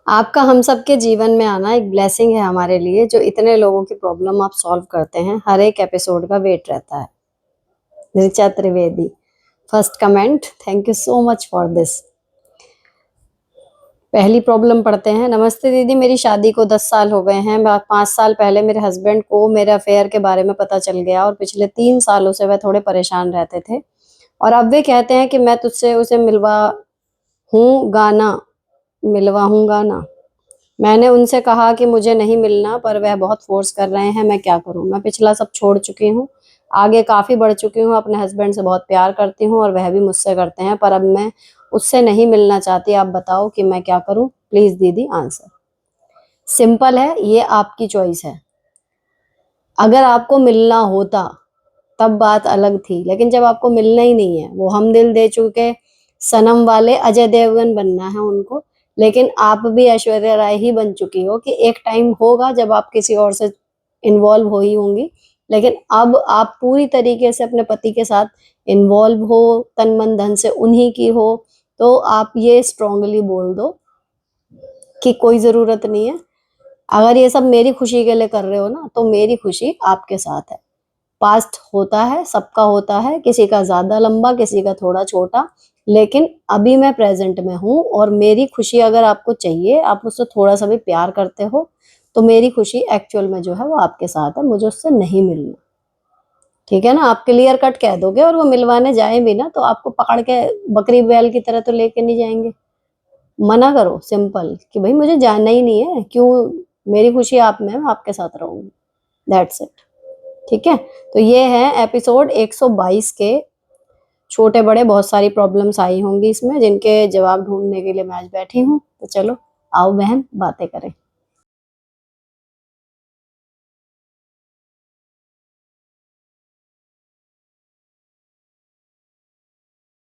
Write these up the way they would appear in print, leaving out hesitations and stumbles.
आपका हम सबके जीवन में आना एक ब्लेसिंग है हमारे लिए, जो इतने लोगों की प्रॉब्लम आप सॉल्व करते हैं। हर एक एपिसोड का वेट रहता है। Richa Trivedi, first comment, thank you so much for this. पहली प्रॉब्लम पढ़ते हैं। नमस्ते दीदी, मेरी शादी को 10 साल हो गए हैं। 5 साल पहले मेरे हस्बैंड को मेरे अफेयर के बारे में पता चल गया और पिछले 3 सालों से वह थोड़े परेशान रहते थे, और अब वे कहते हैं कि मैं तुझसे उसे मिलवा हूँ गाना। मैंने उनसे कहा कि मुझे नहीं मिलना, पर वह बहुत फोर्स कर रहे हैं। मैं क्या करूं? मैं पिछला सब छोड़ चुकी हूँ, आगे काफी बढ़ चुकी हूँ। अपने हस्बैंड से बहुत प्यार करती हूँ और वह भी मुझसे करते हैं, पर अब मैं उससे नहीं मिलना चाहती। आप बताओ कि मैं क्या करूं? प्लीज दीदी आंसर। सिंपल है, ये आपकी चॉइस है। अगर आपको मिलना होता तब बात अलग थी, लेकिन जब आपको मिलना ही नहीं है, वो हम दिल दे चुके सनम वाले अजय देवगन बनना है उनको, लेकिन आप भी ऐश्वर्या राय ही बन चुकी हो कि एक टाइम होगा जब आप किसी और से इन्वॉल्व हो ही होंगी, लेकिन अब आप पूरी तरीके से अपने पति के साथ इन्वॉल्व हो, तन मन धन से उन्हीं की हो। तो आप ये स्ट्रांगली बोल दो कि कोई जरूरत नहीं है। अगर ये सब मेरी खुशी के लिए कर रहे हो ना, तो मेरी खुशी आपके साथ है। पास्ट होता है, सबका होता है, किसी का ज्यादा लंबा, किसी का थोड़ा छोटा, लेकिन अभी मैं प्रेजेंट में हूँ और मेरी खुशी अगर आपको चाहिए, आप मुझसे थोड़ा सा भी प्यार करते हो, तो मेरी खुशी एक्चुअल में जो है वो आपके साथ है। मुझे उससे नहीं मिलना, ठीक है ना? आप क्लियर कट कह दोगे और वो मिलवाने जाए भी ना, तो आपको पकड़ के बकरी बैल की तरह तो लेके नहीं जाएंगे। मना करो सिंपल कि भाई मुझे जाना ही नहीं है, क्यों? मेरी खुशी आप में है, मैं आपके साथ रहूंगी। That's it. ठीक है, तो ये है एपिसोड 122 के। छोटे बड़े बहुत सारी प्रॉब्लम्स आई होंगी इसमें, जिनके जवाब ढूंढने के लिए मैं आज बैठी हूँ। तो चलो आओ बहन बातें करें।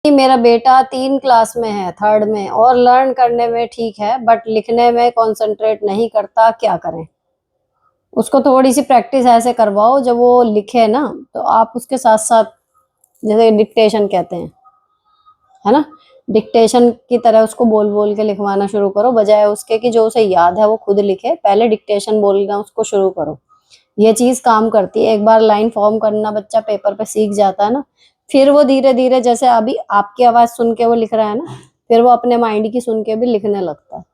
मेरा बेटा 3 क्लास में है, थर्ड में, और लर्न करने में ठीक है, बट लिखने में कंसंट्रेट नहीं करता, क्या करें? उसको थोड़ी सी प्रैक्टिस ऐसे करवाओ, जब वो लिखे ना, तो आप उसके साथ साथ, जैसे डिक्टेशन कहते हैं, है ना, डिक्टेशन की तरह उसको बोल बोल के लिखवाना शुरू करो, बजाय उसके कि जो उसे याद है वो खुद लिखे। पहले डिक्टेशन बोलना उसको शुरू करो। ये चीज काम करती है। एक बार लाइन फॉर्म करना बच्चा पेपर पे सीख जाता है ना, फिर वो धीरे धीरे, जैसे अभी आपकी आवाज सुन के वो लिख रहा है ना, फिर वो अपने माइंड की सुन के भी लिखने लगता है।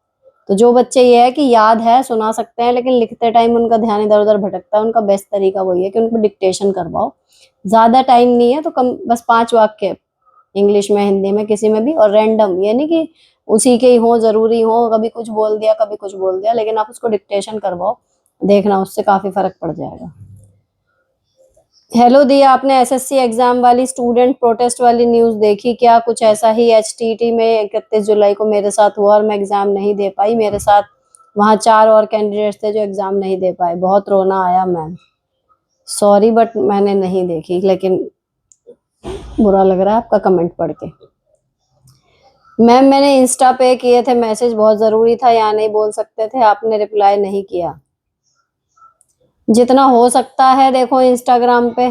तो जो बच्चे ये है कि याद है, सुना सकते हैं, लेकिन लिखते टाइम उनका ध्यान इधर उधर भटकता है, उनका बेस्ट तरीका वही है कि उनको डिक्टेशन करवाओ। ज्यादा टाइम नहीं है तो कम, बस 5 वाक्य, इंग्लिश में, हिंदी में, किसी में भी, और रैंडम, ये नहीं कि उसी के ही हो, जरूरी हो, कभी कुछ बोल दिया कभी कुछ बोल दिया, लेकिन आप उसको डिक्टेशन करवाओ। देखना उससे काफी फर्क पड़ जाएगा। हेलो दिया, आपने एसएससी एग्जाम वाली स्टूडेंट प्रोटेस्ट वाली न्यूज देखी क्या? कुछ ऐसा ही एचटीटी में 31 जुलाई को मेरे साथ हुआ और मैं एग्जाम नहीं दे पाई। मेरे साथ वहां 4 और कैंडिडेट्स थे जो एग्जाम नहीं दे पाए। बहुत रोना आया मैम। सॉरी बट मैंने नहीं देखी, लेकिन बुरा लग रहा है आपका कमेंट पढ़ के। मैम मैंने इंस्टा पे किए थे मैसेज, बहुत जरूरी था, या नहीं बोल सकते थे? आपने रिप्लाई नहीं किया। जितना हो सकता है देखो, इंस्टाग्राम पे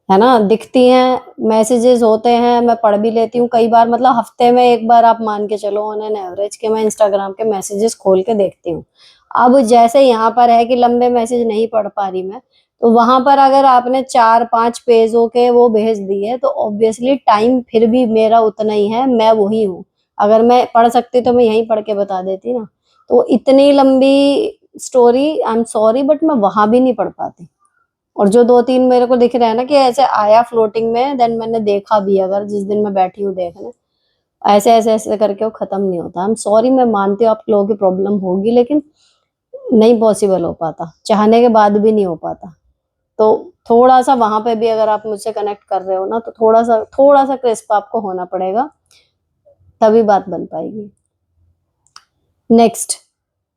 है ना, दिखती हैं, मैसेजेस होते हैं, मैं पढ़ भी लेती हूँ कई बार, मतलब हफ्ते में एक बार आप मान के चलो ऑन एन एवरेज के मैं इंस्टाग्राम के मैसेजेस खोल के देखती हूँ। अब जैसे यहाँ पर है कि लंबे मैसेज नहीं पढ़ पा रही मैं, तो वहां पर अगर आपने 4-5 पेजों के वो भेज दिए, तो ऑब्वियसली टाइम फिर भी मेरा उतना ही है, मैं वही हूँ। अगर मैं पढ़ सकती तो मैं यहीं पढ़ के बता देती ना। तो इतनी लंबी story, I am sorry but मैं वहां भी नहीं पढ़ पाती। और जो 2-3 मेरे को दिख रहा है ना कि ऐसे आया फ्लोटिंग में, देन मैंने देखा भी, अगर जिस दिन मैं बैठी हूँ देखने, ऐसे ऐसे ऐसे करके वो खत्म नहीं होता। आई एम सॉरी, मैं मानती हूँ आप लोगों की प्रॉब्लम होगी, लेकिन नहीं पॉसिबल हो पाता, चाहने के बाद भी नहीं हो पाता। तो थोड़ा सा वहां पे भी अगर आप मुझसे कनेक्ट कर रहे हो ना, तो थोड़ा सा क्रिस्प आपको होना पड़ेगा, तभी बात बन पाएगी। नेक्स्ट।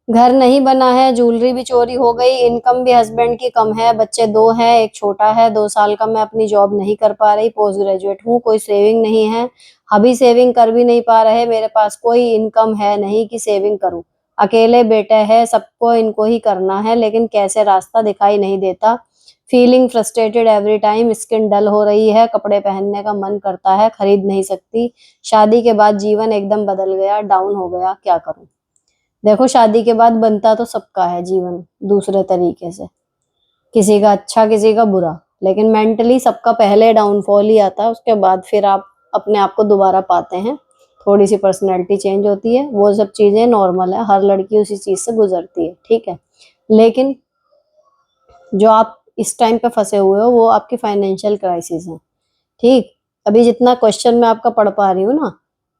घर नहीं बना है, ज्वेलरी भी चोरी हो गई, इनकम भी हस्बैंड की कम है, बच्चे 2 हैं, एक छोटा है 2 साल का, मैं अपनी जॉब नहीं कर पा रही, पोस्ट ग्रेजुएट हूँ, कोई सेविंग नहीं है, अभी सेविंग कर भी नहीं पा रहे, मेरे पास कोई इनकम है नहीं कि सेविंग करूं, अकेले बेटे हैं, सबको इनको ही करना है, लेकिन कैसे, रास्ता दिखाई नहीं देता। Feeling frustrated every time, skin dull हो रही है, कपड़े पहनने का मन करता है, खरीद नहीं सकती। शादी के बाद जीवन एकदम बदल गया, डाउन हो गया, क्या करूं? देखो, शादी के बाद बनता तो सबका है जीवन दूसरे तरीके से, किसी का अच्छा किसी का बुरा, लेकिन मेंटली सबका पहले डाउनफॉल ही आता है, उसके बाद फिर आप अपने आप को दोबारा पाते हैं। थोड़ी सी पर्सनैलिटी चेंज होती है, वो सब चीजें नॉर्मल है, हर लड़की उसी चीज से गुजरती है, ठीक है। लेकिन जो आप इस टाइम पे फंसे हुए हो वो आपकी फाइनेंशियल क्राइसिस है, ठीक। अभी जितना क्वेश्चन मैं आपका पढ़ पा रही हूँ ना,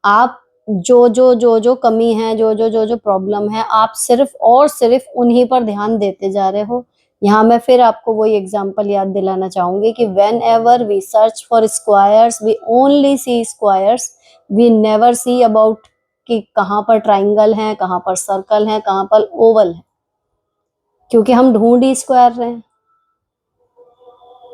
आप जो कमी है, जो प्रॉब्लम है, आप सिर्फ और सिर्फ उन्हीं पर ध्यान देते जा रहे हो। यहाँ मैं फिर आपको वही एग्जांपल याद दिलाना चाहूंगी कि whenever we search for squares we only see squares, we never see about कि कहाँ पर ट्राइंगल है, कहाँ पर सर्कल है, कहाँ पर ओवल है, क्योंकि हम ढूंढ ही स्क्वायर रहे हैं।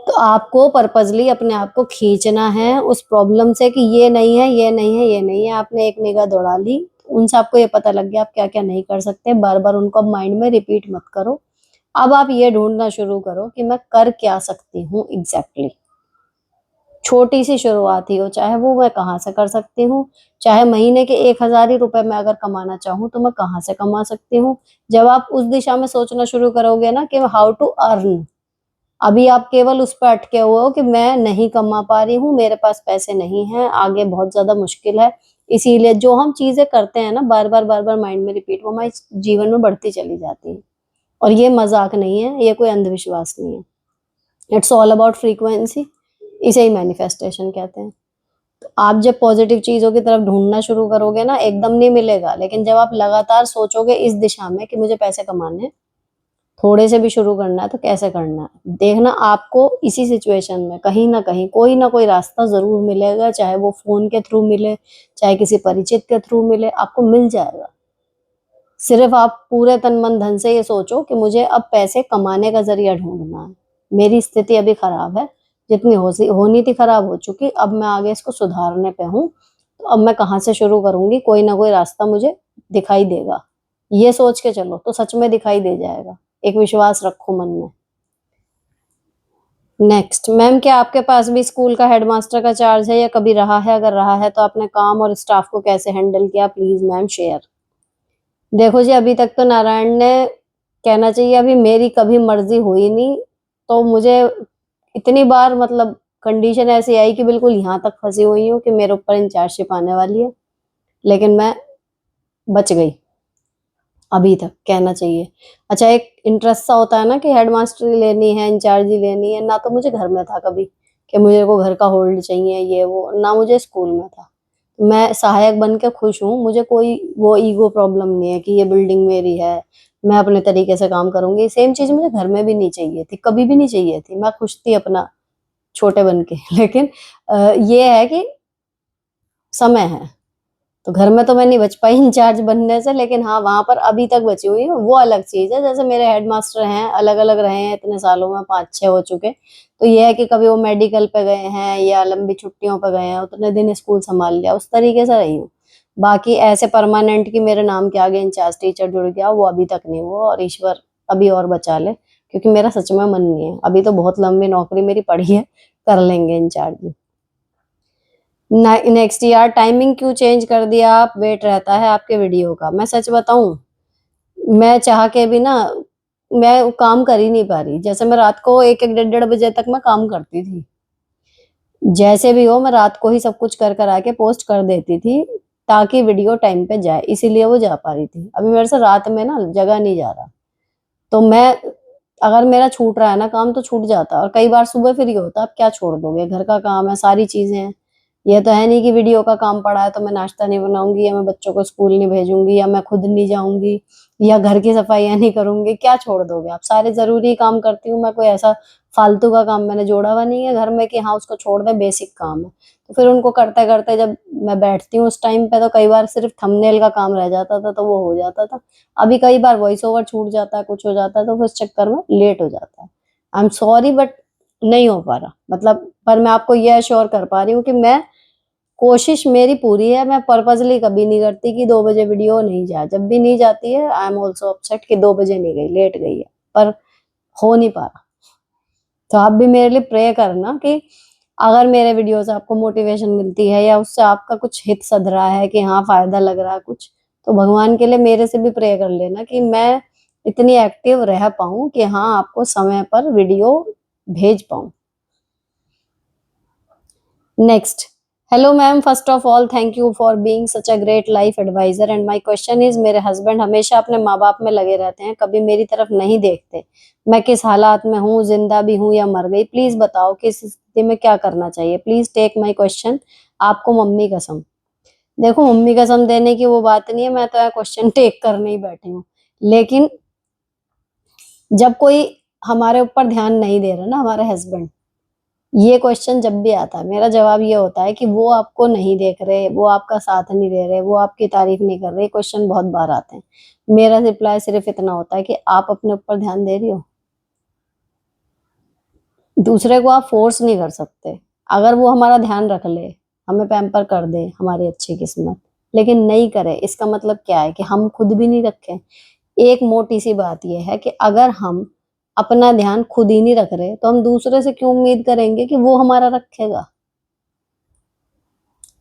तो आपको पर्पजली अपने आप को खींचना है उस प्रॉब्लम से कि ये नहीं है, ये नहीं है, ये नहीं है। आपने एक निगाह दौड़ा ली, उनसे आपको ये पता लग गया आप क्या क्या नहीं कर सकते। बार बार उनको माइंड में रिपीट मत करो। अब आप ये ढूंढना शुरू करो कि मैं कर क्या सकती हूँ एग्जैक्टली। छोटी सी शुरुआत ही हो, चाहे वो मैं कहाँ से कर सकती हूँ, चाहे महीने के 1,000 ही रुपए मैं अगर कमाना चाहूँ तो मैं कहाँ से कमा सकती हूँ। जब आप उस दिशा में सोचना शुरू करोगे ना कि हाउ टू अर्न, अभी आप केवल उस पर अटके हुए हो कि मैं नहीं कमा पा रही हूँ, मेरे पास पैसे नहीं है, आगे बहुत ज्यादा मुश्किल है। इसीलिए जो हम चीजें करते हैं ना, बार बार माइंड में रिपीट, वो हमारे जीवन में बढ़ती चली जाती है। और ये मजाक नहीं है, ये कोई अंधविश्वास नहीं है। इट्स ऑल अबाउट फ्रीक्वेंसी, इसे ही मैनिफेस्टेशन कहते हैं। तो आप जब पॉजिटिव चीजों की तरफ ढूंढना शुरू करोगे ना, एकदम नहीं मिलेगा, लेकिन जब आप लगातार सोचोगे इस दिशा में कि मुझे पैसे कमाने हैं, थोड़े से भी शुरू करना है तो कैसे करना है, देखना आपको इसी सिचुएशन में कहीं ना कोई रास्ता जरूर मिलेगा, चाहे वो फोन के थ्रू मिले, चाहे किसी परिचित के थ्रू मिले, आपको मिल जाएगा। सिर्फ आप पूरे तन मन धन से ये सोचो कि मुझे अब पैसे कमाने का जरिया ढूंढना है। मेरी स्थिति अभी खराब है, जितनी होनी थी खराब हो चुकी, अब मैं आगे इसको सुधारने पे हूँ। तो अब मैं कहाँ से शुरू करूंगी, कोई ना कोई रास्ता मुझे दिखाई देगा। ये सोच के चलो तो सच में दिखाई दे जाएगा। एक विश्वास रखो मन में। नेक्स्ट, मैम क्या आपके पास भी स्कूल का हेडमास्टर का चार्ज है या कभी रहा है? अगर रहा है तो आपने काम और स्टाफ को कैसे हैंडल किया? Please ma'am share. देखो जी, अभी तक तो नारायण ने, कहना चाहिए अभी मेरी कभी मर्जी हुई नहीं, तो मुझे इतनी बार मतलब कंडीशन ऐसी आई कि बिल्कुल यहाँ तक फंसी हुई हूँ कि मेरे ऊपर इंचार्जशिप आने वाली है, लेकिन मैं बच गई अभी तक, कहना चाहिए। अच्छा, एक इंटरेस्ट सा होता है ना कि हेडमास्टरी लेनी है, इंचार्जी लेनी है, ना तो मुझे घर में था कभी कि मुझे को घर का होल्ड चाहिए, ये वो, ना मुझे स्कूल में था। मैं सहायक बन के खुश हूँ, मुझे कोई वो ईगो प्रॉब्लम नहीं है कि ये बिल्डिंग मेरी है, मैं अपने तरीके से काम करूंगी। सेम चीज मुझे घर में भी नहीं चाहिए थी, कभी भी नहीं चाहिए थी, मैं खुश थी अपना छोटे बन के। लेकिन ये है कि समय है, तो घर में तो मैं नहीं बच पाई इंचार्ज बनने से, लेकिन हाँ वहां पर अभी तक बची हुई हूँ, वो अलग चीज है। जैसे मेरे हेडमास्टर हैं, अलग अलग रहे हैं इतने सालों में, 5-6 हो चुके, तो ये है कि कभी वो मेडिकल पे गए हैं या लंबी छुट्टियों पे गए हैं, उतने दिन स्कूल संभाल लिया, उस तरीके से रही हूँ। बाकी ऐसे परमानेंट की मेरे नाम के आगे इंचार्ज टीचर जुड़ गया, वो अभी तक नहीं हुआ, और ईश्वर अभी और बचा ले, क्योंकि मेरा सच में मन नहीं है। अभी तो बहुत लंबी नौकरी मेरी पड़ी है, कर लेंगे इंचार्ज। नेक्स्ट, यार टाइमिंग क्यों चेंज कर दिया आप? वेट रहता है आपके वीडियो का। मैं सच बताऊं, मैं चाह के भी ना, मैं काम कर ही नहीं पा रही। जैसे मैं रात को 1-1 डेढ़-डेढ़ बजे तक मैं काम करती थी, जैसे भी हो मैं रात को ही सब कुछ कर कर आके पोस्ट कर देती थी, ताकि वीडियो टाइम पे जाए, इसीलिए वो जा पा रही थी। अभी मेरे से रात में ना जगह नहीं जा रहा, तो मैं, अगर मेरा छूट रहा है ना काम तो छूट जाता, और कई बार सुबह फ्री होता। अब क्या छोड़ दोगे, घर का काम है, सारी चीजें हैं। ये तो है नहीं कि वीडियो का काम पड़ा है तो मैं नाश्ता नहीं बनाऊंगी, या मैं बच्चों को स्कूल नहीं भेजूंगी, या मैं खुद नहीं जाऊंगी, या घर की सफाइयां नहीं करूंगी। क्या छोड़ दोगे आप? सारे जरूरी काम करती हूँ मैं, कोई ऐसा फालतू का काम मैंने जोड़ा हुआ नहीं है घर में कि हाँ उसको छोड़ दे, बेसिक काम है। तो फिर उनको करते करते जब मैं बैठती हूँ उस टाइम पे, तो कई बार सिर्फ थंबनेल का काम रह जाता था, तो वो हो जाता था। अभी कई बार वॉइस ओवर छूट जाता है, कुछ हो जाता है, तो फिर इस चक्कर में लेट हो जाता है। आई एम सॉरी, बट नहीं हो पा रहा मतलब। पर मैं आपको ये अश्योर कर पा रही हूँ कि मैं, कोशिश मेरी पूरी है। मैं पर्पजली कभी नहीं करती कि 2 बजे वीडियो नहीं जाए, जब भी नहीं जाती है आई एम ऑल्सो अपसेट कि 2 बजे नहीं गई, लेट गई है, पर हो नहीं पा रहा। तो आप भी मेरे लिए प्रे करना कि अगर मेरे वीडियो से आपको मोटिवेशन मिलती है या उससे आपका कुछ हित सध रहा है कि हाँ फायदा लग रहा है कुछ, तो भगवान के लिए मेरे से भी प्रे कर लेना कि मैं इतनी एक्टिव रह पाऊं कि हाँ आपको समय पर वीडियो भेज पाऊं। Next, hello ma'am, first of all thank you for being such a great life advisor and my question is, मेरे हस्बैंड हमेशा अपने माँ बाप में लगे रहते हैं, कभी मेरी तरफ नहीं देखते। मैं किस हालात में हूँ, जिंदा भी हूँ या मर गई, प्लीज बताओ कि इस स्थिति में क्या करना चाहिए, प्लीज टेक माय क्वेश्चन। आपको मम्मी कसम। देखो मम्मी कसम देने की वो बात नहीं है, मैं तो क्वेश्चन टेक करने ही बैठी हूँ। लेकिन जब कोई हमारे ऊपर ध्यान नहीं दे रहा ना, हमारे हस्बैंड, ये क्वेश्चन जब भी आता है मेरा जवाब ये होता है कि वो आपको नहीं देख रहे, वो आपका साथ नहीं दे रहे, वो आपकी तारीफ नहीं कर रहे। क्वेश्चन बहुत बार आते हैं, मेरा रिप्लाई सिर्फ इतना होता है कि आप अपने ऊपर ध्यान दे रही हो। दूसरे को आप फोर्स नहीं कर सकते। अगर वो हमारा ध्यान रख ले, हमें पैम्पर कर दे, हमारी अच्छी किस्मत, लेकिन नहीं करे, इसका मतलब क्या है कि हम खुद भी नहीं रखें। एक मोटी सी बात यह है कि अगर हम अपना ध्यान खुद ही नहीं रख रहे तो हम दूसरे से क्यों उम्मीद करेंगे कि वो हमारा रखेगा।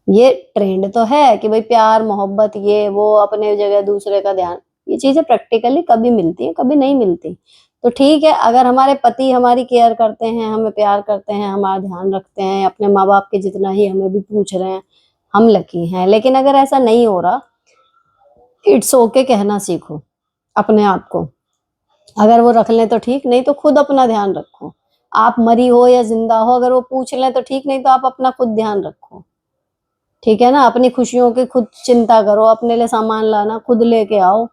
ये ट्रेंड तो है कि भाई प्यार मोहब्बत ये वो अपने जगह, दूसरे का ध्यान, ये चीजें प्रैक्टिकली कभी मिलती हैं कभी नहीं मिलती। तो ठीक है, अगर हमारे पति हमारी केयर करते हैं, हमें प्यार करते हैं, हमारा ध्यान रखते हैं, अपने माँ बाप के जितना ही हमें भी पूछ रहे हैं, हम लकी हैं। लेकिन अगर ऐसा नहीं हो रहा, इट्स ओके कहना सीखो अपने आप को। अगर वो रख लें तो ठीक, नहीं तो खुद अपना ध्यान रखो। आप मरी हो या जिंदा हो, अगर वो पूछ लें तो ठीक, नहीं तो आप अपना खुद ध्यान रखो। ठीक है ना, अपनी खुशियों की खुद चिंता करो, अपने लिए सामान लाना खुद लेके आओ।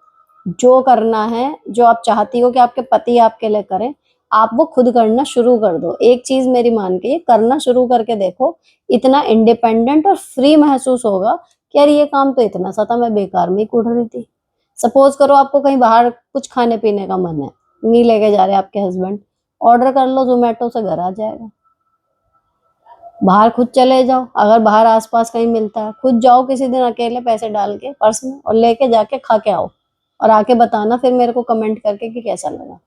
जो करना है, जो आप चाहती हो कि आपके पति आपके लिए करें, आप वो खुद करना शुरू कर दो। एक चीज मेरी मान के करना शुरू करके देखो, इतना इंडिपेंडेंट और फ्री महसूस होगा कि यार ये काम तो इतना सा था, मैं बेकार में ही कुढ़ रही थी। सपोज करो आपको कहीं बाहर कुछ खाने पीने का मन है, नहीं लेके जा रहे आपके हस्बैंड, ऑर्डर कर लो, जोमेटो से घर आ जाएगा। बाहर खुद चले जाओ, अगर बाहर आसपास कहीं मिलता है, खुद जाओ किसी दिन अकेले पैसे डाल के पर्स में और लेके जाके खा के आओ, और आके बताना फिर मेरे को कमेंट करके कि कैसा लगा।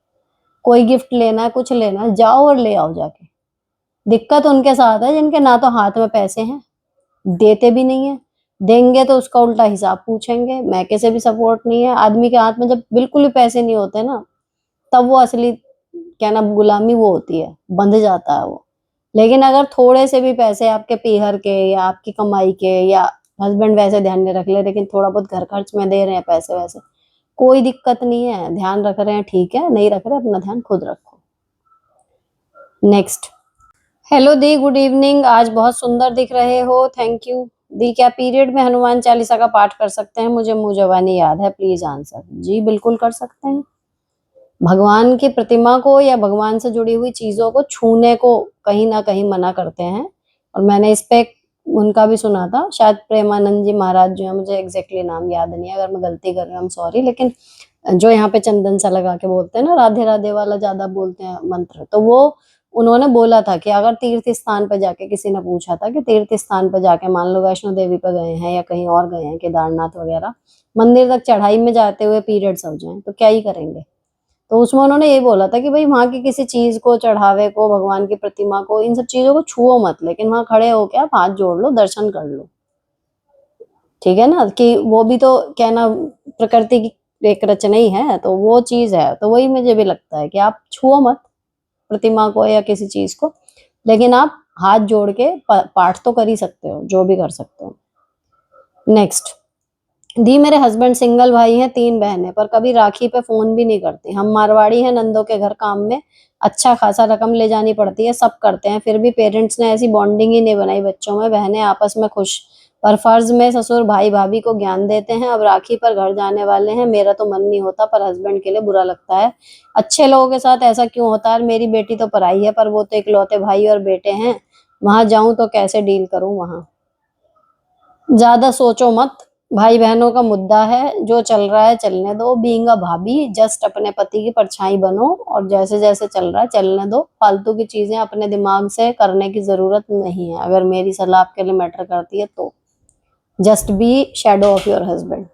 कोई गिफ्ट लेना है, कुछ लेना है, जाओ और ले आओ जाके। दिक्कत उनके साथ है जिनके ना तो हाथ में पैसे हैं, देते भी नहीं है, देंगे तो उसका उल्टा हिसाब पूछेंगे। मैके से भी सपोर्ट नहीं है। आदमी के हाथ में जब बिल्कुल ही पैसे नहीं होते ना, तब वो असली क्या ना गुलामी वो होती है, बंध जाता है वो। लेकिन अगर थोड़े से भी पैसे आपके पीहर के या आपकी कमाई के, या हस्बैंड वैसे ध्यान नहीं रख ले लेकिन थोड़ा बहुत घर खर्च में दे रहे हैं पैसे वैसे, कोई दिक्कत नहीं है, ध्यान रख रहे हैं ठीक है, नहीं रख रहे अपना ध्यान खुद रखो। नेक्स्ट, हेलो दी, गुड इवनिंग, आज बहुत सुंदर दिख रहे हो, थैंक यू। दी, क्या पीरियड में हनुमान चालीसा का पाठ कर सकते हैं, मुझे मुंह जबानी याद है, प्लीज आंसर। जी बिल्कुल कर सकते हैं। भगवान की प्रतिमा को या भगवान से जुड़ी हुई चीजों को छूने को कहीं ना कहीं मना करते हैं। और मैंने इस पे उनका भी सुना था, शायद प्रेमानंद जी महाराज जो है, मुझे एग्जैक्टली नाम याद नहीं है, अगर मैं गलती कर रही हूँ सॉरी, लेकिन जो यहाँ पे चंदन सा लगा के बोलते हैं ना, राधे राधे वाला ज्यादा बोलते हैं मंत्र, तो वो उन्होंने बोला था कि अगर तीर्थ स्थान पे जाके, किसी ने पूछा था कि तीर्थ स्थान पे जाके, मान लो वैष्णो देवी पे गए हैं या कहीं और गए हैं, केदारनाथ वगैरह, मंदिर तक चढ़ाई में जाते हुए पीरियड्स हो जाएं तो क्या ही करेंगे। तो उसमें उन्होंने ये बोला था कि भाई वहां की किसी चीज को, चढ़ावे को, भगवान की प्रतिमा को, इन सब चीजों को छुओ मत, लेकिन वहां खड़े होके आप हाथ जोड़ लो, दर्शन कर लो। ठीक है ना, कि वो भी तो क्या ना प्रकृति की एक रचना ही है, तो वो चीज है, तो वही मुझे भी लगता है कि आप छुओ मत प्रतिमा को या किसी चीज को, लेकिन आप हाथ जोड़ के पाठ तो कर ही सकते हो, जो भी कर सकते हो। नेक्स्ट, दी, मेरे हस्बैंड सिंगल भाई हैं, 3 बहनें, पर कभी राखी पे फोन भी नहीं करते। हम मारवाड़ी हैं, नंदों के घर काम में अच्छा खासा रकम ले जानी पड़ती है, सब करते हैं, फिर भी पेरेंट्स ने ऐसी बॉन्डिंग ही नहीं बनाई बच्चों में, बहनें आपस में खुश, पर फर्ज में ससुर भाई भाभी को ज्ञान देते हैं। अब राखी पर घर जाने वाले हैं, मेरा तो मन नहीं होता, पर हस्बैंड के लिए बुरा लगता है। अच्छे लोगों के साथ ऐसा क्यों होता है, मेरी बेटी तो पराई है, पर वो तो इकलौते भाई और बेटे हैं, वहां जाऊं तो कैसे डील करूं वहां। ज्यादा सोचो मत, भाई बहनों का मुद्दा है, जो चल रहा है चलने दो। बीइंग अ भाभी, जस्ट अपने पति की परछाई बनो और जैसे जैसे चल रहा है चलने दो। फालतू की चीजें अपने दिमाग से करने की जरूरत नहीं है। अगर मेरी सलाह आपके लिए मैटर करती है तो just be shadow of your husband.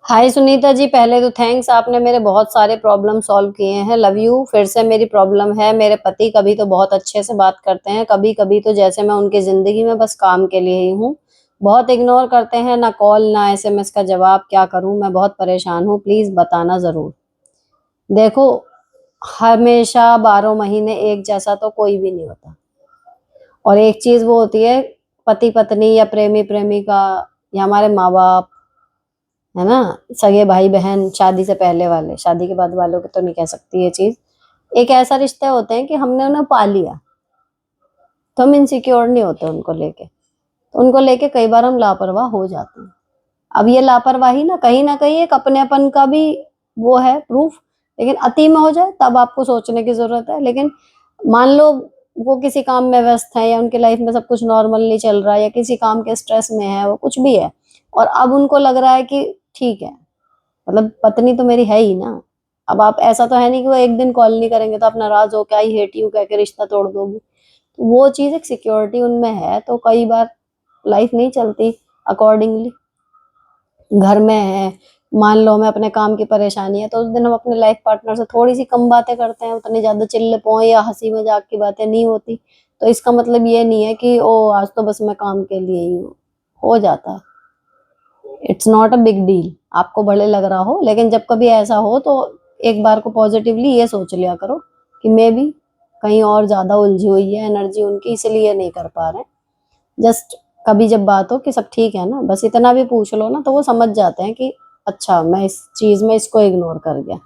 Hi Sunita ji, पहले तो थैंक्स, आपने मेरे बहुत सारे प्रॉब्लम सॉल्व किए हैं। Love you. फिर से मेरी प्रॉब्लम है, मेरे पति कभी तो बहुत अच्छे से बात करते हैं, कभी कभी तो जैसे मैं उनकी जिंदगी में बस काम के लिए ही हूँ। बहुत इग्नोर करते हैं, ना कॉल ना एसएमएस का जवाब। क्या करूँ, मैं बहुत परेशान हूँ, प्लीज बताना जरूर। देखो, हमेशा 12 महीने एक जैसा तो कोई भी नहीं होता। और एक चीज वो होती है, पति पत्नी या प्रेमी प्रेमिका या हमारे माँ बाप, है ना, सगे भाई बहन, शादी से पहले वाले, शादी के बाद वालों की तो नहीं कह सकती ये चीज। एक ऐसा रिश्ता होते हैं कि हमने उन्हें पा लिया तो हम इनसिक्योर नहीं होते उनको लेके, तो उनको लेके कई बार हम लापरवाह हो जाते हैं। अब ये लापरवाही ना कहीं एक अपनेपन का भी वो है प्रूफ। लेकिन अति में हो जाए तब आपको सोचने की जरूरत है। लेकिन मान लो वो किसी काम में व्यस्त है, या उनकी लाइफ में सब कुछ नॉर्मली चल रहा है, या किसी काम के स्ट्रेस में है, वो कुछ भी है, और अब उनको लग रहा है कि ठीक है, मतलब पत्नी तो मेरी है ही ना। अब आप ऐसा तो है नहीं कि वो एक दिन कॉल नहीं करेंगे तो आप नाराज हो के आई हेट यू कह के रिश्ता तोड़ दोगी। तो वो चीज एक सिक्योरिटी उनमें है, तो कई बार लाइफ नहीं चलती अकॉर्डिंगली। घर में है, मान लो हमें अपने काम की परेशानी है, तो उस दिन हम अपने लाइफ पार्टनर से थोड़ी सी कम बातें करते हैं, उतनी ज्यादा चिल्ले पोए या हंसी मजाक की बातें नहीं होती। तो इसका मतलब ये नहीं है कि ओ आज तो बस मैं काम के लिए ही हूँ। हो जाता है, it's not a big deal. आपको भले लग रहा हो, लेकिन जब कभी ऐसा हो तो एक बार को पॉजिटिवली ये सोच लिया करो कि मे बी कहीं और ज्यादा उलझी हुई है एनर्जी उनकी, इसलिए नहीं कर पा रहे। जस्ट कभी जब बात हो कि सब ठीक है ना, बस इतना भी पूछ लो ना, तो वो समझ जाते हैं कि अच्छा मैं इस चीज में इसको इग्नोर कर गया।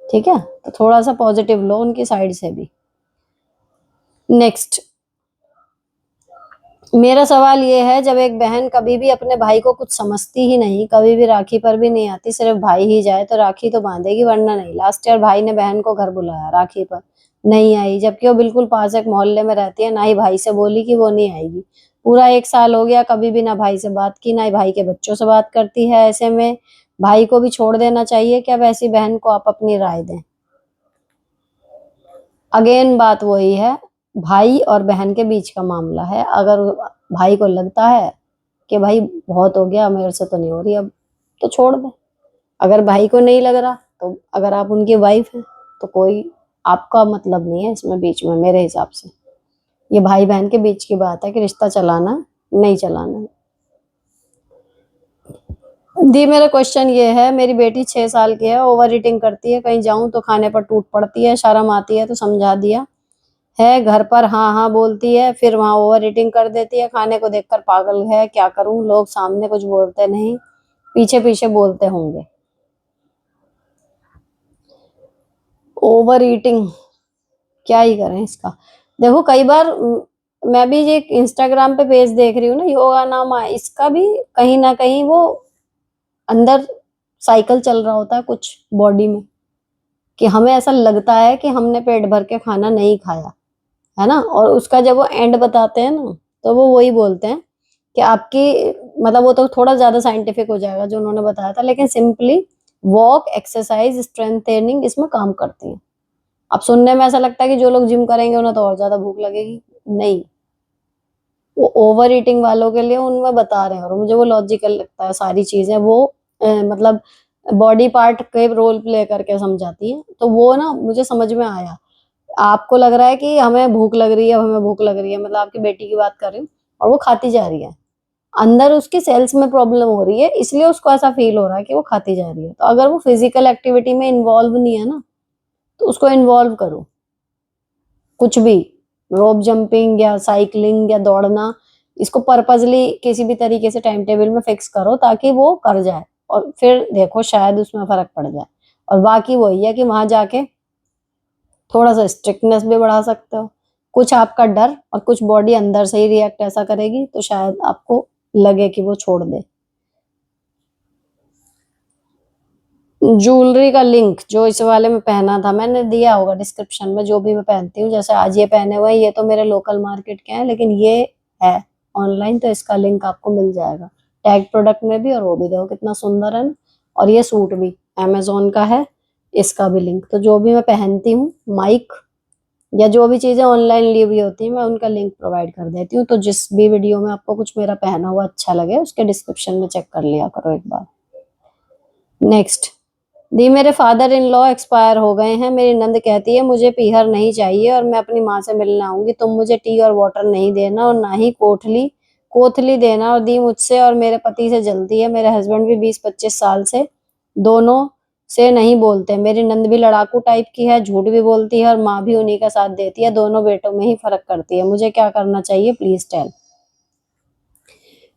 ठीक है, तो थोड़ा सा पॉजिटिव लो उनकी साइड से भी। नेक्स्ट, मेरा सवाल ये है, जब एक बहन कभी भी अपने भाई को कुछ समझती ही नहीं, कभी भी राखी पर भी नहीं आती, सिर्फ भाई ही जाए तो राखी तो बांधेगी वरना नहीं। लास्ट ईयर भाई ने बहन को घर बुलाया, राखी पर नहीं आई, जबकि वो बिल्कुल पास एक मोहल्ले में रहती है। ना ही भाई से बोली कि वो नहीं आएगी। पूरा 1 साल हो गया, कभी भी ना भाई से बात की, ना ही भाई के बच्चों से बात करती है। ऐसे में भाई को भी छोड़ देना चाहिए क्या? वैसी बहन को आप अपनी राय दें। अगेन बात वही है, भाई और बहन के बीच का मामला है। अगर भाई को लगता है कि भाई बहुत हो गया, मेरे से तो नहीं हो रही अब, तो छोड़ दे। अगर भाई को नहीं लग रहा, तो अगर आप उनकी वाइफ हैं तो कोई आपका मतलब नहीं है इसमें बीच में, मेरे हिसाब से। ये भाई बहन के बीच की बात है कि रिश्ता चलाना नहीं चलाना। दी, मेरा क्वेश्चन ये है, मेरी बेटी 6 साल की है, ओवर ईटिंग करती है, कहीं जाऊं तो खाने पर टूट पड़ती है, शर्म आती है तो समझा दिया है, घर पर हाँ हाँ बोलती है, फिर वहां ओवर ईटिंग कर देती है, खाने को देखकर पागल है। क्या करूं? लोग सामने कुछ बोलते नहीं, पीछे पीछे बोलते होंगे। ओवर ईटिंग, क्या ही करें इसका। देखो कई बार मैं भी ये इंस्टाग्राम पे पेज देख रही हूँ ना, योगा नामा, इसका भी कहीं ना कहीं वो अंदर साइकिल चल रहा होता है कुछ बॉडी में, कि हमें ऐसा लगता है कि हमने पेट भर के खाना नहीं खाया, है ना। और उसका जब वो एंड बताते हैं ना, तो वो वही बोलते हैं कि आपकी, मतलब वो तो थोड़ा ज्यादा साइंटिफिक हो जाएगा जो उन्होंने बताया था, लेकिन simply walk, exercise, strength training इसमें काम करती है। अब सुनने में ऐसा लगता है कि जो लोग जिम करेंगे उन्हें तो और ज्यादा भूख लगेगी। नहीं, वो ओवर ईटिंग वालों के लिए उनमें बता रहे हैं, और मुझे वो लॉजिकल लगता है। सारी चीजें वो मतलब बॉडी पार्ट के रोल प्ले करके समझाती है, तो वो ना मुझे समझ में आया। आपको लग रहा है कि हमें भूख लग रही है, हमें भूख लग रही है, मतलब आपकी बेटी की बात कर रही हूँ, और वो खाती जा रही है। अंदर उसकी सेल्स में प्रॉब्लम हो रही है, इसलिए उसको ऐसा फील हो रहा है कि वो खाती जा रही है। तो अगर वो फिजिकल एक्टिविटी में इन्वॉल्व नहीं है ना, तो उसको इन्वॉल्व करो। कुछ भी, रोप जंपिंग या साइकिलिंग या दौड़ना, इसको पर्पजली किसी भी तरीके से टाइम टेबल में फिक्स करो ताकि वो कर जाए, और फिर देखो शायद उसमें फर्क पड़ जाए। और बाकी वही है कि वहां जाके थोड़ा सा स्ट्रिक्टनेस भी बढ़ा सकते हो। कुछ आपका डर और कुछ बॉडी अंदर से ही रिएक्ट ऐसा करेगी, तो शायद आपको लगे कि वो छोड़ दे। ज्वेलरी का लिंक जो इस वाले में पहना था मैंने दिया होगा डिस्क्रिप्शन में, जो भी मैं पहनती हूँ। जैसे आज ये पहने हुए हैं, ये तो मेरे लोकल मार्केट के हैं, लेकिन ये है ऑनलाइन, तो इसका लिंक आपको मिल जाएगा टैग प्रोडक्ट में भी। और वो भी देखो कितना सुंदर है ना। और ये सूट भी अमेजोन का है, इसका भी लिंक। तो जो भी मैं पहनती हूँ, माइक या जो भी चीजें ऑनलाइन ली हुई होती है, मैं उनका लिंक प्रोवाइड कर देती हूँ। तो जिस भी वीडियो में आपको कुछ मेरा पहना हुआ अच्छा लगे, उसके डिस्क्रिप्शन में चेक कर लिया करो एक बार। नेक्स्ट, दी मेरे फादर इन लॉ एक्सपायर हो गए हैं। मेरी नंद कहती है मुझे पीहर नहीं चाहिए और मैं अपनी माँ से मिलने आऊंगी। तुम मुझे टी और वाटर नहीं देना और ना ही कोठली कोथली देना। और दी मुझसे और मेरे पति से जलती है। मेरे हस्बैंड भी 20-25 साल से दोनों से नहीं बोलते। मेरी नंद भी लड़ाकू टाइप की है, झूठ भी बोलती है और माँ भी उन्हीं का साथ देती है। दोनों बेटों में ही फर्क करती है। मुझे क्या करना चाहिए, प्लीज टेल।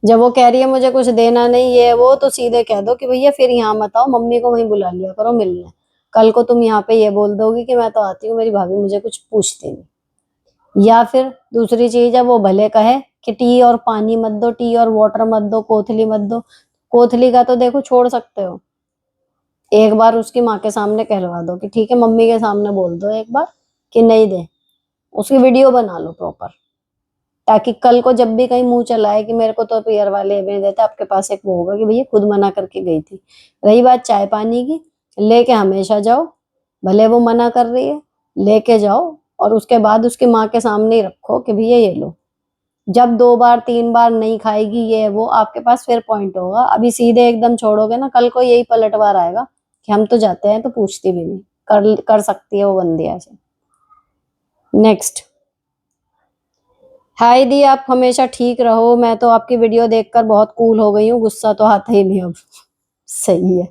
जब वो कह रही है मुझे कुछ देना नहीं ये वो, तो सीधे कह दो कि भैया फिर यहाँ मत आओ, मम्मी को वहीं बुला लिया करो मिलने। कल को तुम यहाँ पे ये बोल दोगी कि मैं तो आती हूँ, मेरी भाभी मुझे कुछ पूछती नहीं। या फिर दूसरी चीज है, वो भले कहे कि टी और पानी मत दो, टी और वाटर मत दो, कोथली मत दो। कोथली का तो देखो छोड़ सकते हो, एक बार उसकी माँ के सामने कहलवा दो कि ठीक है, मम्मी के सामने बोल दो एक बार कि नहीं दे, उसकी वीडियो बना लो प्रॉपर, ताकि कल को जब भी कहीं मुंह चलाए कि मेरे को तो पीयर वाले नहीं देते, आपके पास एक वो होगा कि भैया खुद मना करके गई थी। रही बात चाय पानी की, लेके हमेशा जाओ, भले वो मना कर रही है, लेके जाओ और उसके बाद उसकी माँ के सामने ही रखो कि भैया ये लो। जब 2 बार 3 बार नहीं खाएगी ये वो, आपके पास फिर पॉइंट होगा। अभी सीधे एकदम छोड़ोगे ना, कल को यही पलटवार आएगा कि हम तो जाते हैं तो पूछती भी नहीं। कर सकती है वो बंदी ऐसे। नेक्स्ट, हाय दी, आप हमेशा ठीक रहो। मैं तो आपकी वीडियो देखकर बहुत कूल हो गई हूँ, गुस्सा तो आता ही नहीं अब। सही है।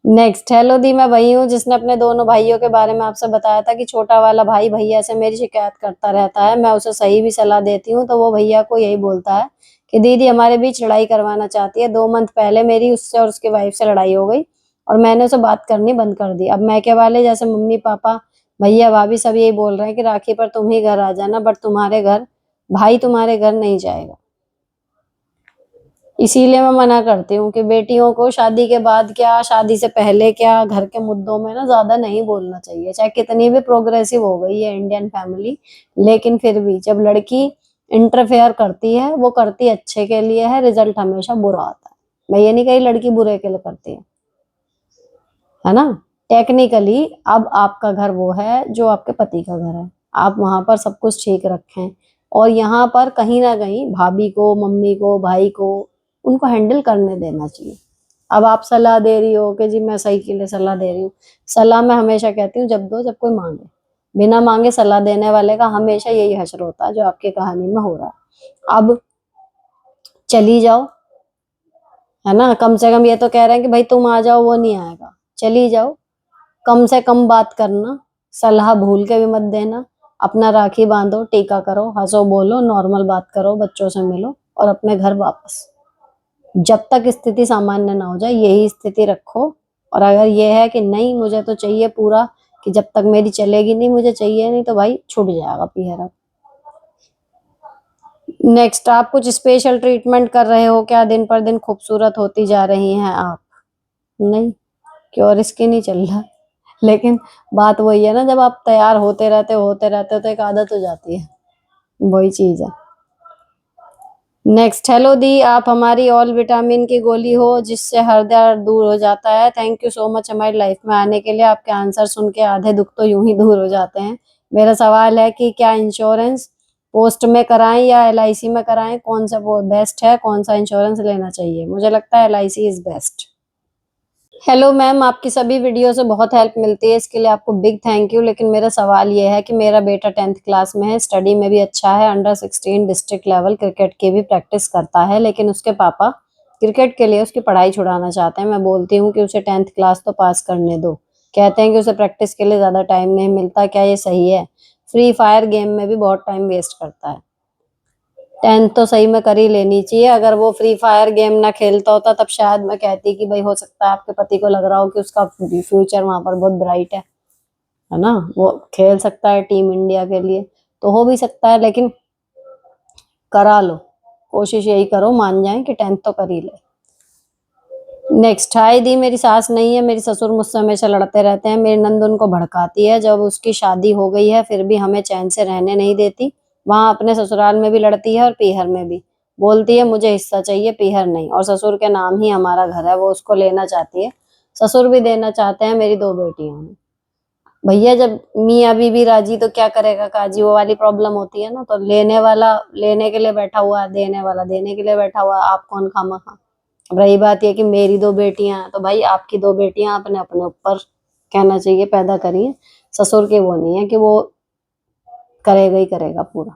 नेक्स्ट, हेलो दी, मैं वही हूँ जिसने अपने दोनों भाइयों के बारे में आपसे बताया था कि छोटा वाला भाई भैया से मेरी शिकायत करता रहता है। मैं उसे सही भी सलाह देती हूँ तो वो भैया को यही बोलता है कि दीदी हमारे बीच लड़ाई करवाना चाहती है। 2 मंथ पहले मेरी उससे और उसकी वाइफ से लड़ाई हो गई और मैंने उसे बात करनी बंद कर दी। अब मैके वाले जैसे मम्मी पापा भैया भाभी सब यही बोल रहे हैं कि राखी पर तुम ही घर आ जाना, बट तुम्हारे घर भाई तुम्हारे घर नहीं जाएगा। इसीलिए मैं मना करती हूँ कि बेटियों को शादी के बाद क्या, शादी से पहले क्या, घर के मुद्दों में ना ज्यादा नहीं बोलना चाहिए। चाहे कितनी भी प्रोग्रेसिव हो गई है इंडियन फैमिली, लेकिन फिर भी जब लड़की इंटरफेयर करती है, वो करती अच्छे के लिए है, रिजल्ट हमेशा बुरा आता है। मैं ये नहीं कही लड़की बुरे के लिए करती है ना। टेक्निकली अब आपका घर वो है जो आपके पति का घर है, आप वहां पर सब कुछ ठीक रखें। और यहाँ पर कहीं ना कहीं भाभी को, मम्मी को, भाई को, उनको हैंडल करने देना चाहिए। अब आप सलाह दे रही हो कि जी मैं सही के लिए सलाह दे रही हूँ। सलाह मैं हमेशा कहती हूँ जब दो जब कोई मांगे। बिना मांगे सलाह देने वाले का हमेशा यही हश्र होता है जो आपकी कहानी में हो रहा है। अब चली जाओ, है ना, कम से कम ये तो कह रहे हैं कि भाई तुम आ जाओ, वो नहीं आएगा, चली जाओ। कम से कम बात करना, सलाह भूल के भी मत देना। अपना राखी बांधो, टीका करो, हंसो बोलो, नॉर्मल बात करो, बच्चों से मिलो और अपने घर वापस। जब तक स्थिति सामान्य ना हो जाए यही स्थिति रखो। और अगर ये है कि नहीं मुझे तो चाहिए पूरा, कि जब तक मेरी चलेगी नहीं मुझे चाहिए नहीं, तो भाई छूट जाएगा पीहर। नेक्स्ट, आप कुछ स्पेशल ट्रीटमेंट कर रहे हो क्या? दिन पर दिन खूबसूरत होती जा रही हैं आप। नहीं, क्योर इसकी नहीं चल रहा। लेकिन बात वही है ना, जब आप तैयार होते रहते हो तो एक आदत हो जाती है, वही चीज है। नेक्स्ट, हेलो दी, आप हमारी ऑल विटामिन की गोली हो जिससे हर दर्द दूर हो जाता है। थैंक यू सो मच हमारी लाइफ में आने के लिए। आपके आंसर सुन के आधे दुख तो यूं ही दूर हो जाते हैं। मेरा सवाल है कि क्या इंश्योरेंस पोस्ट में कराएं या एलआईसी में कराएं, कौन सा वो बेस्ट है, कौन सा इंश्योरेंस लेना चाहिए? मुझे लगता है LIC is best. Hello ma'am, आपकी सभी वीडियो से बहुत हेल्प मिलती है, इसके लिए आपको बिग थैंक यू। लेकिन मेरा सवाल ये है कि मेरा बेटा 10th क्लास में है, स्टडी में भी अच्छा है, अंडर 16 डिस्ट्रिक्ट लेवल क्रिकेट की भी प्रैक्टिस करता है, लेकिन उसके पापा क्रिकेट के लिए उसकी पढ़ाई छुड़ाना चाहते हैं। मैं बोलती हूँ कि उसे 10th क्लास तो पास करने दो, कहते हैं कि उसे प्रैक्टिस के लिए ज्यादा टाइम नहीं मिलता। क्या ये सही है? फ्री फायर गेम में भी बहुत टाइम वेस्ट करता है। 10th तो सही में कर ही लेनी चाहिए। अगर वो फ्री फायर गेम ना खेलता होता तब शायद मैं कहती कि भाई हो सकता है आपके पति को लग रहा हो कि उसका फ्यूचर वहां पर बहुत ब्राइट है ना, वो खेल सकता है टीम इंडिया के लिए, तो हो भी सकता है। लेकिन करा लो, कोशिश यही करो मान जाए कि 10th तो कर ही ले। नेक्स्ट, हाय दी, मेरी सास नहीं है, मेरी ससुर मुझसे हमेशा लड़ते रहते हैं। मेरी नंद उनको भड़काती है, जब उसकी शादी हो गई है फिर भी हमें चैन से रहने नहीं देती। वहां अपने ससुराल में भी लड़ती है और पीहर में भी। बोलती है मुझे हिस्सा चाहिए, पीहर नहीं। और ससुर के नाम ही हमारा घर है, वो उसको लेना चाहती है। ससुर भी देना चाहते हैं, मेरी 2 बेटियां हैं। भैया जब मियाँ बीबी राजी तो क्या करेगा काजी, वो वाली प्रॉब्लम होती है ना। तो लेने वाला लेने के लिए बैठा हुआ है, देने वाला देने के लिए बैठा हुआ है, आप कौन खामा खा। अब रही बात ये कि मेरी 2 बेटियां हैं, तो भाई आपकी 2 बेटियां अपने अपने ऊपर कहना चाहिए पैदा करी हैं। ससुर के वो नहीं है कि वो करेगा ही करेगा पूरा,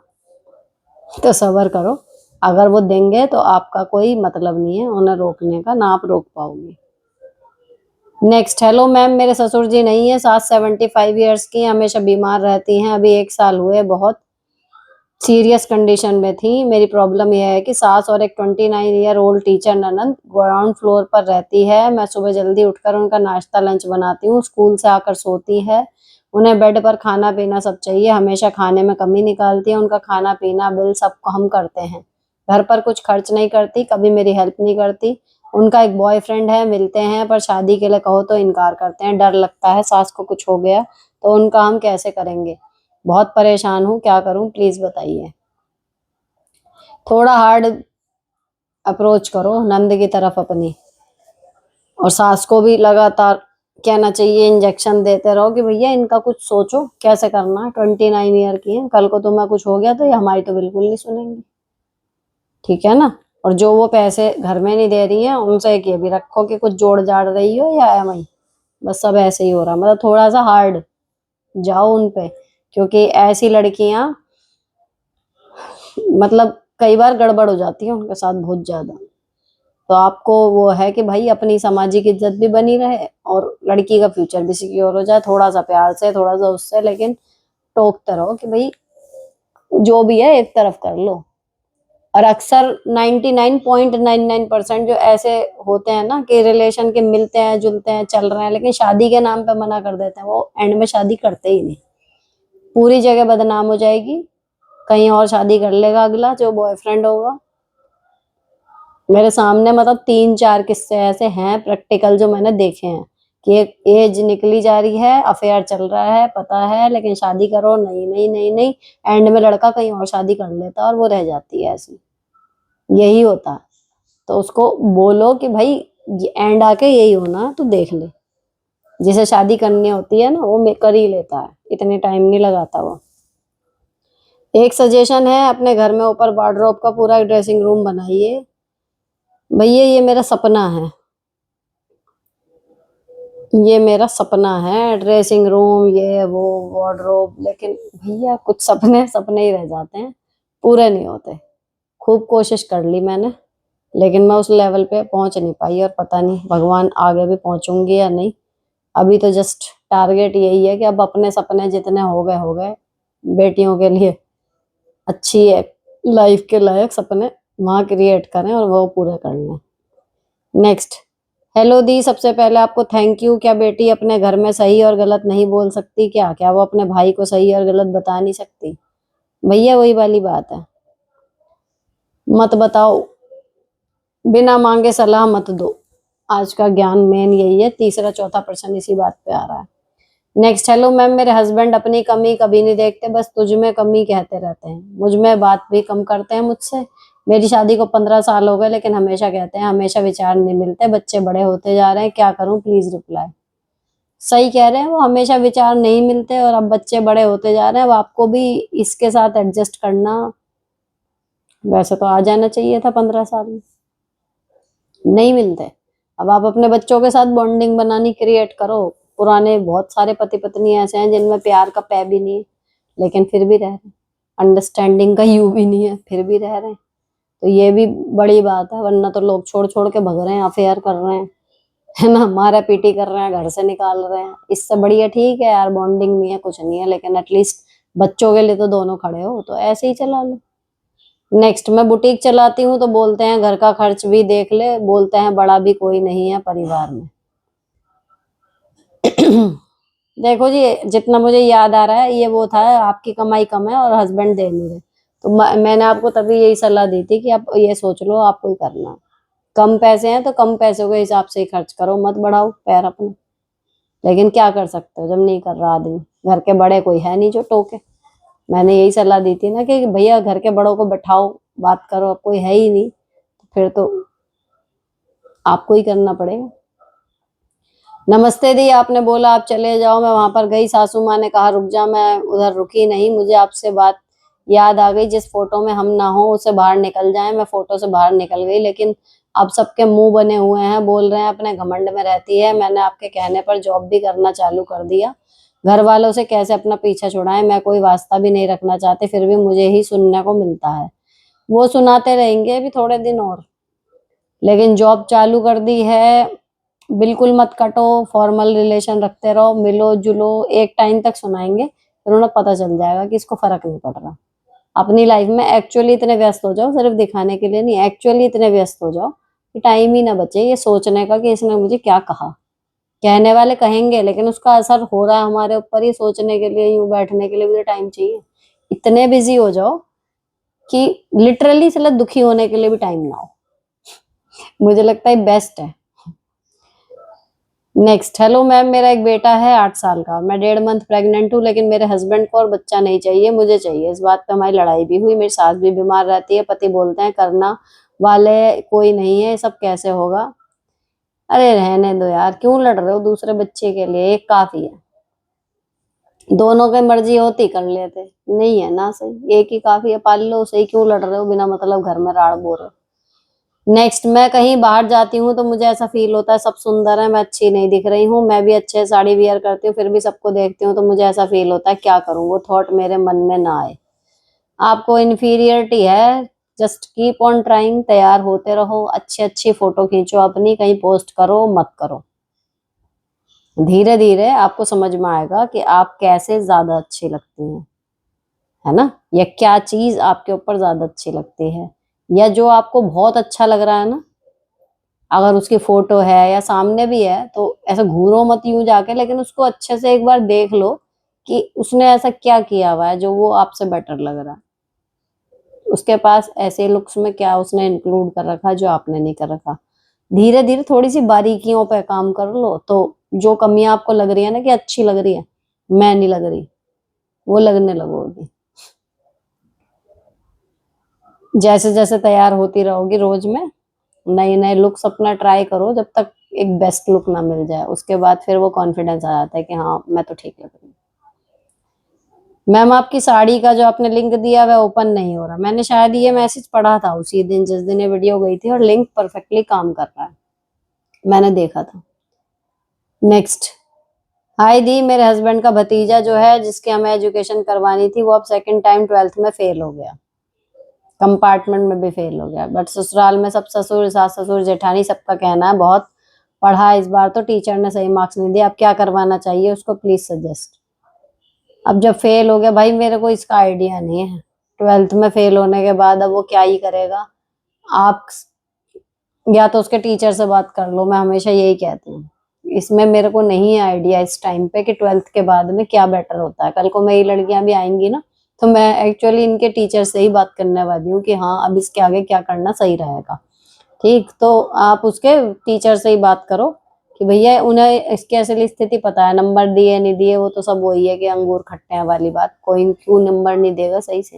तो सब्र करो। अगर वो देंगे तो आपका कोई मतलब नहीं है उन्हें रोकने का, ना आप रोक पाओगे। नेक्स्ट, हेलो मैम, मेरे ससुर जी नहीं है, सास 75 ईयर्स की, हमेशा बीमार रहती हैं, अभी 1 साल हुए, बहुत सीरियस कंडीशन में थी। मेरी प्रॉब्लम यह है कि सास और एक 29 ईयर ओल्ड टीचर ननद ग्राउंड फ्लोर पर रहती है। मैं सुबह जल्दी उठकर उनका नाश्ता लंच बनाती हूँ, स्कूल से आकर सोती है, उन्हें बेड पर खाना पीना सब चाहिए, हमेशा खाने में कमी निकालती है, उनका खाना पीना बिल सब हम करते हैं, घर पर कुछ खर्च नहीं करती, कभी मेरी हेल्प नहीं करती। उनका एक बॉयफ्रेंड है, मिलते हैं पर शादी के लिए कहो तो इनकार करते हैं, डर लगता है सास को कुछ हो गया तो उनका हम कैसे करेंगे। बहुत परेशान हूँ, क्या करूँ प्लीज बताइए। थोड़ा हार्ड अप्रोच करो नंद की तरफ अपनी, और सास को भी लगातार कहना चाहिए, इंजेक्शन देते रहो कि भैया इनका कुछ सोचो कैसे करना है। 29 ईयर की है, कल को तुम्हें कुछ हो गया तो ये हमारी तो बिल्कुल नहीं सुनेंगी, ठीक है ना। और जो वो पैसे घर में नहीं दे रही है उनसे एक ये भी रखो कि कुछ जोड़ जाड़ रही हो या एमआई, बस सब ऐसे ही हो रहा, मतलब थोड़ा सा हार्ड जाओ उन पे, क्योंकि ऐसी लड़कियां मतलब कई बार गड़बड़ हो जाती है उनके साथ बहुत ज्यादा। तो आपको वो है कि भाई अपनी सामाजिक इज्जत भी बनी रहे और लड़की का फ्यूचर भी सिक्योर हो जाए, थोड़ा सा प्यार से, थोड़ा सा उससे, लेकिन टोकते रहो कि भाई जो भी है एक तरफ कर लो। और अक्सर 99.99% जो ऐसे होते हैं ना कि रिलेशन के मिलते हैं जुलते हैं चल रहे हैं, लेकिन शादी के नाम पे मना कर देते हैं, वो एंड में शादी करते ही नहीं, पूरी जगह बदनाम हो जाएगी, कहीं और शादी कर लेगा अगला जो बॉयफ्रेंड होगा। मेरे सामने मतलब 3-4 किस्से ऐसे हैं प्रैक्टिकल जो मैंने देखे हैं कि एक एज निकली जा रही है, अफेयर चल रहा है, पता है, लेकिन शादी करो, नहीं नहीं नहीं नहीं, एंड में लड़का कहीं और शादी कर लेता है और वो रह जाती है ऐसी, यही होता है। तो उसको बोलो कि भाई एंड आके यही होना, तू देख ले, जिसे शादी करनी होती है ना वो कर ही लेता है, इतने टाइम नहीं लगाता वो। एक सजेशन है, अपने घर में ऊपर वार्डरोब का पूरा ड्रेसिंग रूम बनाइए। भैया ये मेरा सपना है, ये मेरा सपना है, ड्रेसिंग रूम ये वो वार्डरोब, लेकिन भैया कुछ सपने सपने ही रह जाते हैं, पूरे नहीं होते। खूब कोशिश कर ली मैंने, लेकिन मैं उस लेवल पे पहुंच नहीं पाई, और पता नहीं भगवान आगे भी पहुंचूंगी या नहीं। अभी तो जस्ट टारगेट यही है कि अब अपने सपने जितने हो गए, बेटियों के लिए अच्छी है लाइफ के लायक सपने वहां क्रिएट करें और वो पूरे कर लें। नेक्स्ट, हेलो दी, सबसे पहले आपको थैंक यू। क्या बेटी अपने घर में सही और गलत नहीं बोल सकती क्या? क्या वो अपने भाई को सही और गलत बता नहीं सकती? भैया वही वाली बात है, मत बताओ, बिना मांगे सलाह मत दो, आज का ज्ञान मेन यही है। तीसरा चौथा प्रश्न इसी बात पे आ रहा है। नेक्स्ट, हेलो मैम, मेरे हस्बैंड अपनी कमी कभी नहीं देखते, बस तुझ में कमी कहते रहते हैं, मुझ में बात भी कम करते हैं मुझसे। मेरी शादी को 15 साल हो गए, लेकिन हमेशा कहते हैं, हमेशा विचार नहीं मिलते, बच्चे बड़े होते जा रहे हैं, क्या करूं प्लीज रिप्लाई। सही कह रहे हैं वो, हमेशा विचार नहीं मिलते और अब बच्चे बड़े होते जा रहे हैं, अब आपको भी इसके साथ एडजस्ट करना, वैसे तो आ जाना चाहिए था 15 साल में, नहीं मिलते। अब आप अपने बच्चों के साथ बॉन्डिंग बनानी क्रिएट करो। पुराने बहुत सारे पति पत्नी ऐसे हैं जिनमें प्यार का पै भी नहीं है, लेकिन फिर भी रह रहे हैं, अंडरस्टैंडिंग का यू भी नहीं है, फिर भी रह रहे हैं, तो ये भी बड़ी बात है। वरना तो लोग छोड़ छोड़ के भग रहे हैं, अफेयर कर रहे हैं, है ना, मारा पीटी कर रहे हैं, घर से निकाल रहे हैं। इससे बढ़िया ठीक है यार, बॉन्डिंग नहीं है कुछ नहीं है, लेकिन एटलीस्ट बच्चों के लिए तो दोनों खड़े हो, तो ऐसे ही चला लो। नेक्स्ट, मैं बुटीक चलाती हूँ तो बोलते हैं घर का खर्च भी देख ले, बोलते हैं बड़ा भी कोई नहीं है परिवार में। देखो जी, जितना मुझे याद आ रहा है ये वो था, आपकी कमाई कम है और हस्बैंड दे नहीं रहे, तो मैंने आपको तभी यही सलाह दी थी कि आप ये सोच लो आपको ही करना। कम पैसे हैं तो कम पैसों के हिसाब से ही खर्च करो, मत बढ़ाओ पैर अपने। लेकिन क्या कर सकते हो जब नहीं कर रहा आदमी, घर के बड़े कोई है नहीं जो टोके। मैंने यही सलाह दी थी ना कि भैया घर के बड़ों को बैठाओ, बात करो, अब कोई है ही नहीं, फिर तो आपको ही करना पड़ेगा। नमस्ते दी, आपने बोला आप चले जाओ, मैं वहां पर गई, सासू माँ ने कहा रुक जा, मैं उधर रुकी नहीं, मुझे आपसे बात याद आ गई, जिस फोटो में हम ना हो उसे बाहर निकल जाए। मैं फोटो से बाहर निकल गई, लेकिन अब सबके मुंह बने हुए हैं, बोल रहे हैं अपने घमंड में रहती है। मैंने आपके कहने पर जॉब भी करना चालू कर दिया। घर वालों से कैसे अपना पीछा छुड़ाएं, मैं कोई वास्ता भी नहीं रखना चाहती, फिर भी मुझे ही सुनने को मिलता है। वो सुनाते रहेंगे अभी थोड़े दिन और, लेकिन जॉब चालू कर दी है। बिल्कुल मत कटो, फॉर्मल रिलेशन रखते रहो, मिलो जुलो, एक टाइम तक सुनाएंगे, फिर उन्हें पता चल जाएगा कि इसको फर्क नहीं पड़ रहा। अपनी लाइफ में एक्चुअली इतने व्यस्त हो जाओ, सिर्फ दिखाने के लिए नहीं, एक्चुअली इतने व्यस्त हो जाओ कि टाइम ही ना बचे ये सोचने का कि इसने मुझे क्या कहा। कहने वाले कहेंगे, लेकिन उसका असर हो रहा है हमारे ऊपर, ही सोचने के लिए, यूं बैठने के लिए भी टाइम चाहिए। इतने बिजी हो जाओ कि लिटरली सिर्फ दुखी होने के लिए भी टाइम ना हो। मुझे लगता है बेस्ट है। नेक्स्ट, हेलो मैम, मेरा एक बेटा है 8 साल का, मैं 1.5 मंथ प्रेग्नेंट हूँ, लेकिन मेरे हस्बैंड को और बच्चा नहीं चाहिए, मुझे चाहिए। इस बात पे हमारी लड़ाई भी हुई, मेरी सास भी बीमार रहती है, पति बोलते हैं करना वाले कोई नहीं है, सब कैसे होगा। अरे रहने दो यार, क्यों लड़ रहे हो दूसरे बच्चे के लिए, एक काफी है। दोनों की मर्जी होती कर लेते, नहीं है ना सही, एक ही काफी है, पाल लो सही, क्यों लड़ रहे हो बिना मतलब घर में राड़ बो रहे हो। नेक्स्ट, मैं कहीं बाहर जाती हूँ तो मुझे ऐसा फील होता है सब सुंदर है, मैं अच्छी नहीं दिख रही हूँ। मैं भी अच्छे साड़ी वियर करती हूँ, फिर भी सबको देखती हूँ तो मुझे ऐसा फील होता है, क्या करूँ, वो थॉट मेरे मन में ना आए। आपको इन्फीरियरिटी है, जस्ट कीप ऑन ट्राइंग, तैयार होते रहो, अच्छी अच्छी फोटो खींचो अपनी, कहीं पोस्ट करो मत करो। धीरे धीरे आपको समझ में आएगा कि आप कैसे ज्यादा अच्छी लगती हैं, है ना, या क्या चीज आपके ऊपर ज्यादा अच्छी लगती है, या जो आपको बहुत अच्छा लग रहा है ना, अगर उसकी फोटो है या सामने भी है तो ऐसा घूरो मत यूं जाके, लेकिन उसको अच्छे से एक बार देख लो कि उसने ऐसा क्या किया हुआ है जो वो आपसे बेटर लग रहा है। उसके पास ऐसे लुक्स में क्या उसने इंक्लूड कर रखा है जो आपने नहीं कर रखा। धीरे धीरे थोड़ी सी बारीकियों पे काम कर लो, तो जो कमियां आपको लग रही है ना कि अच्छी लग रही है, मैं नहीं लग रही, वो लगने लगोगी। जैसे जैसे तैयार होती रहोगी रोज में, नए नए लुक्स अपना ट्राई करो, जब तक एक बेस्ट लुक ना मिल जाए, उसके बाद फिर वो कॉन्फिडेंस आ जाता है कि हाँ मैं तो ठीक लग रही हूँ। मैम, आपकी साड़ी का जो आपने लिंक दिया वह ओपन नहीं हो रहा। मैंने शायद ये मैसेज पढ़ा था उसी दिन जिस दिन ये वीडियो गई थी, और लिंक परफेक्टली काम कर रहा है, मैंने देखा था। नेक्स्ट, हाय दी, मेरे हस्बैंड का भतीजा जो है जिसकी हमें एजुकेशन करवानी थी, वो अब सेकंड टाइम 12th में फेल हो गया, कंपार्टमेंट में भी फेल हो गया, बट ससुराल में सब ससुर सास ससुर जेठानी सबका कहना है बहुत पढ़ा, इस बार तो टीचर ने सही मार्क्स नहीं दिया, अब क्या करवाना चाहिए उसको, प्लीज सजेस्ट। अब जब फेल हो गया भाई, मेरे को इसका आइडिया नहीं है, 12th में फेल होने के बाद अब वो क्या ही करेगा। आप या तो उसके टीचर से बात कर लो, मैं हमेशा यही कहती हूँ। इसमें मेरे को नहीं है आइडिया इस टाइम पे कि 12th के बाद में क्या बेटर होता है। कल को मेरी लड़कियां भी आएंगी ना, तो मैं एक्चुअली इनके टीचर से ही बात करने वाली हूँ कि हाँ अब इसके आगे क्या करना सही रहेगा। ठीक, तो आप उसके टीचर से ही बात करो कि भैया उन्हें इसकी असली स्थिति पता है, नंबर दिए नहीं दिए वो तो सब वही है कि अंगूर खट्टे हैं वाली बात, कोई क्यों नंबर नहीं देगा सही से,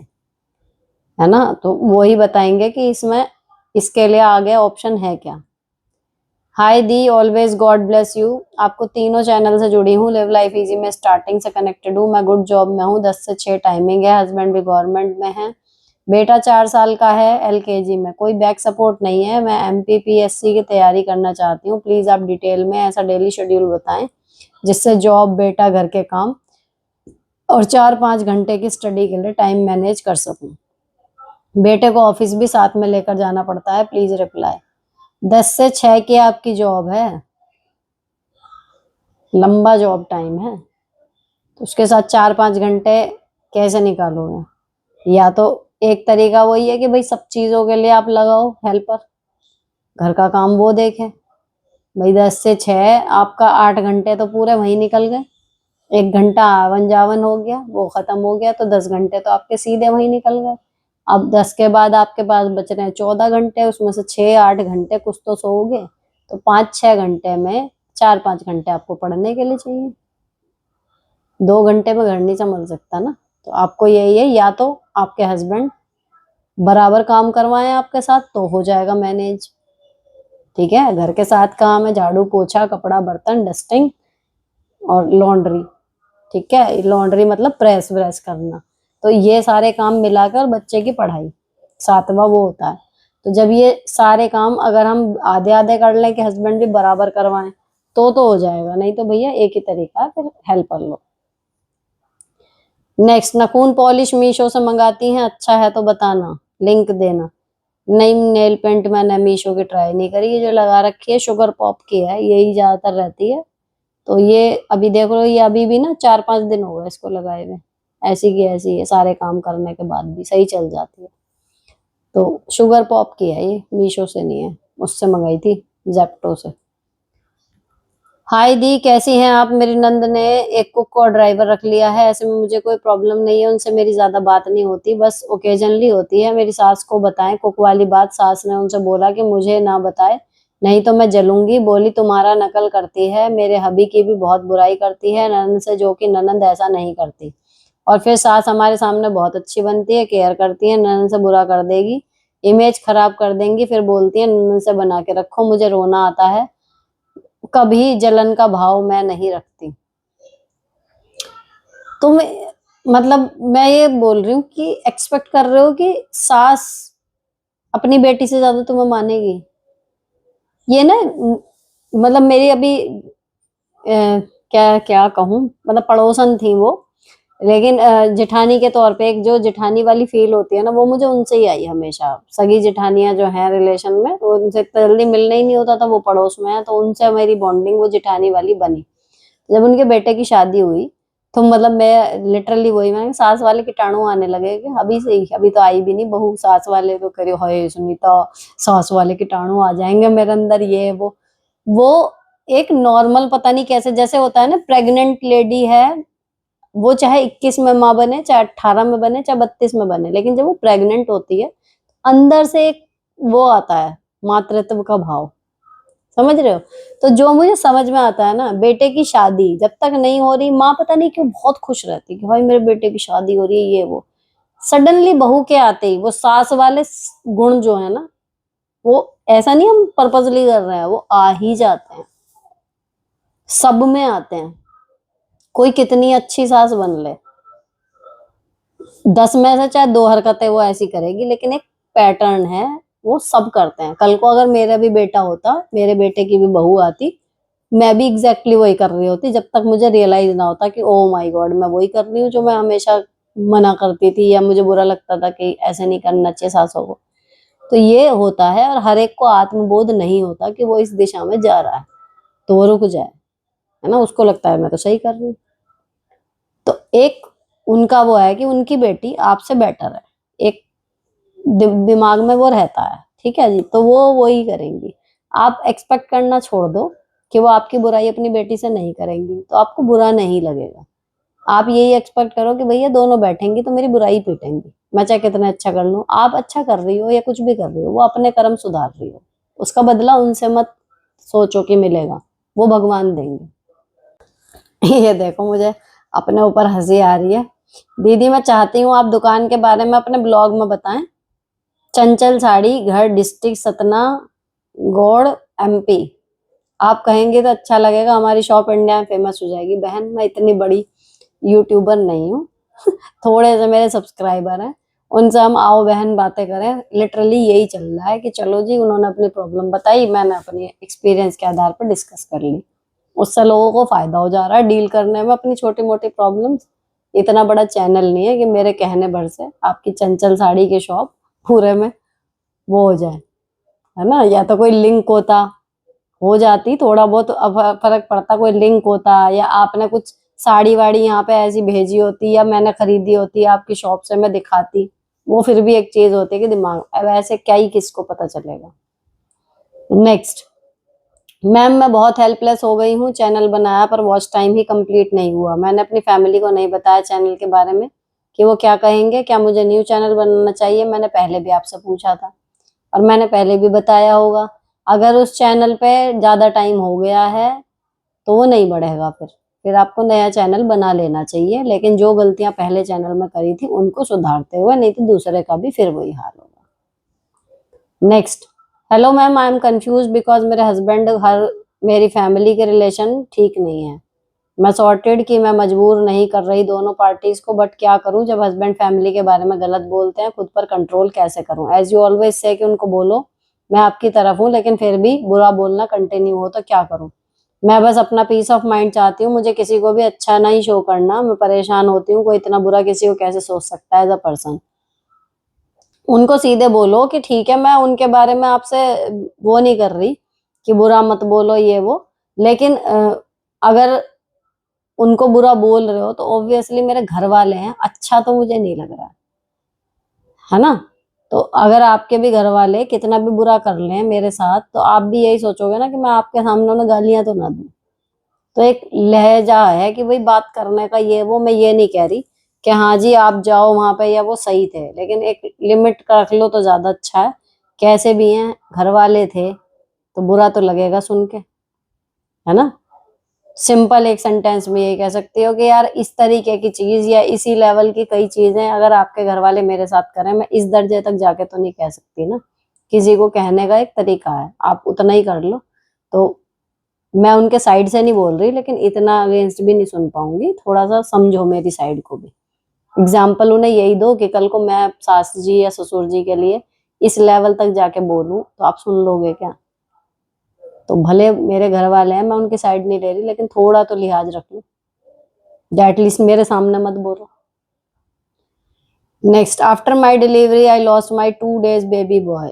है ना, तो वही बताएंगे कि इसमें इसके लिए आगे ऑप्शन है क्या। हाय दी, ऑलवेज गॉड ब्लेस यू। आपको तीनों चैनल से जुड़ी हूँ, लिव लाइफ इजी में स्टार्टिंग से कनेक्टेड हूँ, मैं गुड जॉब में हूँ, 10 से 6 टाइमिंग है, हस्बैंड भी गवर्नमेंट में है, बेटा 4 साल का है, एलकेजी में, कोई बैक सपोर्ट नहीं है, मैं एमपीपीएससी की तैयारी करना चाहती हूँ, प्लीज आप डिटेल में ऐसा डेली शेड्यूल बताएं जिससे जॉब, बेटा, घर के काम और 4-5 घंटे की स्टडी के लिए टाइम मैनेज कर सकूं। बेटे को ऑफिस भी साथ में लेकर जाना पड़ता है, प्लीज रिप्लाई। 10 से 6 की आपकी जॉब है, लंबा जॉब टाइम है, तो उसके साथ 4-5 घंटे कैसे निकालोगे। या तो एक तरीका वही है कि भाई सब चीजों के लिए आप लगाओ हेल्पर, घर का काम वो देखे। भाई 10 से 6 आपका 8 घंटे तो पूरे वही निकल गए, 1 घंटा आवन जावन हो गया, वो खत्म हो गया, तो 10 घंटे तो आपके सीधे वही निकल गए। अब 10 के बाद आपके पास बच रहे हैं 14 घंटे, उसमें से 6-8 घंटे कुछ तो सोओगे, तो 5-6 घंटे में 4-5 घंटे आपको पढ़ने के लिए चाहिए। 2 घंटे में घर नहीं संभल सकता ना, तो आपको यही है, या तो आपके हस्बैंड बराबर काम करवाएं आपके साथ तो हो जाएगा मैनेज। ठीक है, घर के साथ काम है झाड़ू पोछा कपड़ा बर्तन डस्टिंग और लॉन्ड्री। ठीक है, लॉन्ड्री मतलब प्रेस व्रेस करना, तो ये सारे काम मिलाकर बच्चे की पढ़ाई, 7वां वो होता है। तो जब ये सारे काम अगर हम आधे आधे कर लें कि हस्बैंड भी बराबर करवाएं तो हो जाएगा, नहीं तो भैया एक ही तरीका है, फिर हेल्प कर लो। नेक्स्ट, नाखून पॉलिश मीशो से मंगाती हैं, अच्छा है तो बताना, लिंक देना। नई नेल पेंट मैंने मीशो की ट्राई नहीं करी, ये जो लगा रखी है शुगर पॉप की है, यही ज्यादातर रहती है। तो ये अभी देख लो, ये अभी भी ना 4-5 दिन हो गए इसको लगाए हुए, ऐसी की ऐसी है, सारे काम करने के बाद भी सही चल जाती है। तो शुगर पॉप की है ये, मीशो से नहीं है, उससे मंगाई थी, जेप्टो से। हाय दी, कैसी हैं आप? मेरी नंद ने एक कुक और ड्राइवर रख लिया है, ऐसे में मुझे कोई प्रॉब्लम नहीं है, उनसे मेरी ज्यादा बात नहीं होती, बस ओकेजनली होती है। मेरी सास को बताएं कुक वाली बात, सास ने उनसे बोला कि मुझे ना बताए नहीं तो मैं जलूंगी, बोली तुम्हारा नकल करती है, मेरे हबी की भी बहुत बुराई करती है ननद से, जो कि ननद ऐसा नहीं करती। और फिर सास हमारे सामने बहुत अच्छी बनती है, केयर करती है, ननद से बुरा कर देगी, इमेज खराब कर देंगी, फिर बोलती है ननद से बना के रखो, मुझे रोना आता है, कभी जलन का भाव मैं नहीं रखती। तुम मतलब मैं ये बोल रही हूँ कि एक्सपेक्ट कर रहे हो कि सास अपनी बेटी से ज्यादा तुम्हें मानेगी? ये ना मतलब मेरी अभी क्या क्या कहूँ, मतलब पड़ोसन थी वो, लेकिन जेठानी के तौर पे एक जो जेठानी वाली फील होती है ना, वो मुझे उनसे ही आई हमेशा। सगी जेठानियां जो हैं रिलेशन में, तो उनसे इतना जल्दी मिलना ही नहीं होता था, वो पड़ोस में है, तो उनसे मेरी बॉन्डिंग वो जेठानी वाली बनी। जब उनके बेटे की शादी हुई तो मतलब मैं लिटरली वही, मैं सास वाले कीटाणु आने लगे कि अभी से ही, अभी तो आई भी नहीं बहू, सास वाले तो करे हाय सुनीता, सास वाले कीटाणु आ जाएंगे मेरे अंदर, ये वो एक नॉर्मल, पता नहीं कैसे, जैसे होता है ना प्रेग्नेंट लेडी है, वो चाहे 21 में माँ बने, चाहे 18 में बने, चाहे 32 में बने, लेकिन जब वो प्रेग्नेंट होती है अंदर से एक वो आता है, मातृत्व का भाव, समझ रहे हो? तो जो मुझे समझ में आता है ना, बेटे की शादी जब तक नहीं हो रही, माँ पता नहीं क्यों बहुत खुश रहती कि भाई मेरे बेटे की शादी हो रही है, ये वो। सडनली बहू के आते ही वो सास वाले गुण जो है ना, वो ऐसा नहीं हम पर्पजली कर रहे हैं, वो आ ही जाते हैं, सब में आते हैं। कोई कितनी अच्छी सास बन ले, 10 में से चाहे 2 हरकतें वो ऐसी करेगी, लेकिन एक पैटर्न है, वो सब करते हैं। कल को अगर मेरा भी बेटा होता, मेरे बेटे की भी बहू आती, मैं भी एग्जैक्टली वही कर रही होती, जब तक मुझे रियलाइज ना होता कि ओ माय गॉड मैं वही कर रही हूँ जो मैं हमेशा मना करती थी, या मुझे बुरा लगता था कि ऐसे नहीं करना चाहिए सासों को। तो ये होता है, और हर एक को आत्मबोध नहीं होता कि वो इस दिशा में जा रहा है, तो वो रुक जाए, है ना, उसको लगता है मैं तो सही कर रही हूँ। तो एक उनका वो है कि उनकी बेटी आपसे बेटर है, एक दिमाग में वो रहता है, ठीक है जी, तो वो वही करेंगी। आप एक्सपेक्ट करना छोड़ दो कि वो आपकी बुराई अपनी बेटी से नहीं करेंगी, तो आपको बुरा नहीं लगेगा। आप यही एक्सपेक्ट करो कि भैया दोनों बैठेंगी तो मेरी बुराई पीटेंगी, मैं चाहे कितना अच्छा कर लूं, आप अच्छा कर रही हो या कुछ भी कर रही हो, वो अपने कर्म सुधार रही हो, उसका बदला उनसे मत सोचो कि मिलेगा, वो भगवान देंगे। ये देखो, मुझे अपने ऊपर हंसी आ रही है। दीदी मैं चाहती हूँ आप दुकान के बारे में अपने ब्लॉग में बताएं। चंचल साड़ी, घर डिस्ट्रिक्ट सतना, गौड़, एमपी। आप कहेंगे तो अच्छा लगेगा, हमारी शॉप इंडिया में फेमस हो जाएगी। बहन मैं इतनी बड़ी यूट्यूबर नहीं हूँ थोड़े से मेरे सब्सक्राइबर हैं, उनसे हम आओ बहन बातें करें, लिटरली यही चल रहा है कि चलो जी, उन्होंने अपनी प्रॉब्लम बताई, मैंने अपनी एक्सपीरियंस के आधार पर डिस्कस कर ली, उससे लोगों को फायदा हो जा रहा है डील करने में अपनी छोटी मोटी प्रॉब्लम्स। इतना बड़ा चैनल नहीं है कि मेरे कहने भर से आपकी चंचल साड़ी की शॉप पूरे में वो हो जाए, है ना, या तो कोई लिंक होता, हो जाती, थोड़ा बहुत फर्क पड़ता, कोई लिंक होता, या आपने कुछ साड़ी वाड़ी यहाँ पे ऐसी भेजी होती, या मैंने खरीदी होती आपकी शॉप से, मैं दिखाती, वो फिर भी एक चीज होती है कि दिमाग, अब ऐसे क्या ही किसको पता चलेगा। नेक्स्ट, मैम मैं बहुत हेल्पलेस हो गई हूँ, चैनल बनाया पर वॉच टाइम ही कंप्लीट नहीं हुआ, मैंने अपनी फैमिली को नहीं बताया चैनल के बारे में कि वो क्या कहेंगे, क्या मुझे न्यू चैनल बनाना चाहिए? मैंने पहले भी आपसे पूछा था और मैंने पहले भी बताया होगा, अगर उस चैनल पे ज्यादा टाइम हो गया है तो वो नहीं बढ़ेगा, फिर आपको नया चैनल बना लेना चाहिए, लेकिन जो गलतियां पहले चैनल में करी थी उनको सुधारते हुए, नहीं तो दूसरे का भी फिर वही हाल होगा। Next, hello ma'am I am confuse because मेरे हस्बैंड, हर मेरी फैमिली के रिलेशन ठीक नहीं है, मैं सॉर्टेड कि मैं मजबूर नहीं कर रही दोनों पार्टीज को, बट क्या करूं जब हस्बैंड फैमिली के बारे में गलत बोलते हैं, खुद पर कंट्रोल कैसे करूं। एज यू ऑलवेज से कि उनको बोलो मैं आपकी तरफ हूं, लेकिन फिर भी बुरा बोलना कंटिन्यू हो तो क्या करूं। मैं बस अपना पीस ऑफ माइंड चाहती हूँ, मुझे किसी को भी अच्छा नहीं शो करना। मैं परेशान होती हूँ, कोई इतना बुरा किसी को कैसे सोच सकता है एज अ पर्सन। उनको सीधे बोलो कि ठीक है, मैं उनके बारे में आपसे वो नहीं कर रही कि बुरा मत बोलो ये वो, लेकिन अगर उनको बुरा बोल रहे हो तो ऑब्वियसली मेरे घर वाले हैं, अच्छा तो मुझे नहीं लग रहा है ना। तो अगर आपके भी घर वाले कितना भी बुरा कर लें मेरे साथ, तो आप भी यही सोचोगे ना कि मैं आपके सामने उन्हें गालियां तो ना दूं। तो एक लहजा है कि भाई बात करने का ये वो, मैं ये नहीं कह रही कि हाँ जी आप जाओ वहां पे या वो सही थे, लेकिन एक लिमिट का रख लो तो ज्यादा अच्छा है। कैसे भी हैं घर वाले थे तो बुरा तो लगेगा सुन के, है ना। सिंपल एक सेंटेंस में यही कह सकती हो कि यार इस तरीके की चीज या इसी लेवल की कई चीजें अगर आपके घर वाले मेरे साथ करें, मैं इस दर्जे तक जाके तो नहीं कह सकती ना। किसी को कहने का एक तरीका है, आप उतना ही कर लो। तो मैं उनके साइड से नहीं बोल रही, लेकिन इतना अगेंस्ट भी नहीं सुन पाऊंगी, थोड़ा सा समझो मेरी साइड को भी। एग्जाम्पल उन्हें यही दो कि कल को मैं सास जी या ससुर जी के लिए इस लेवल तक जाके बोलूं तो आप सुन लोगे क्या। तो भले मेरे घर वाले हैं, मैं उनकी साइड नहीं ले रही, लेकिन थोड़ा तो लिहाज रख लो, एटलीस्ट मेरे सामने मत बोलो। Next, after my delivery I lost my 2 days baby boy.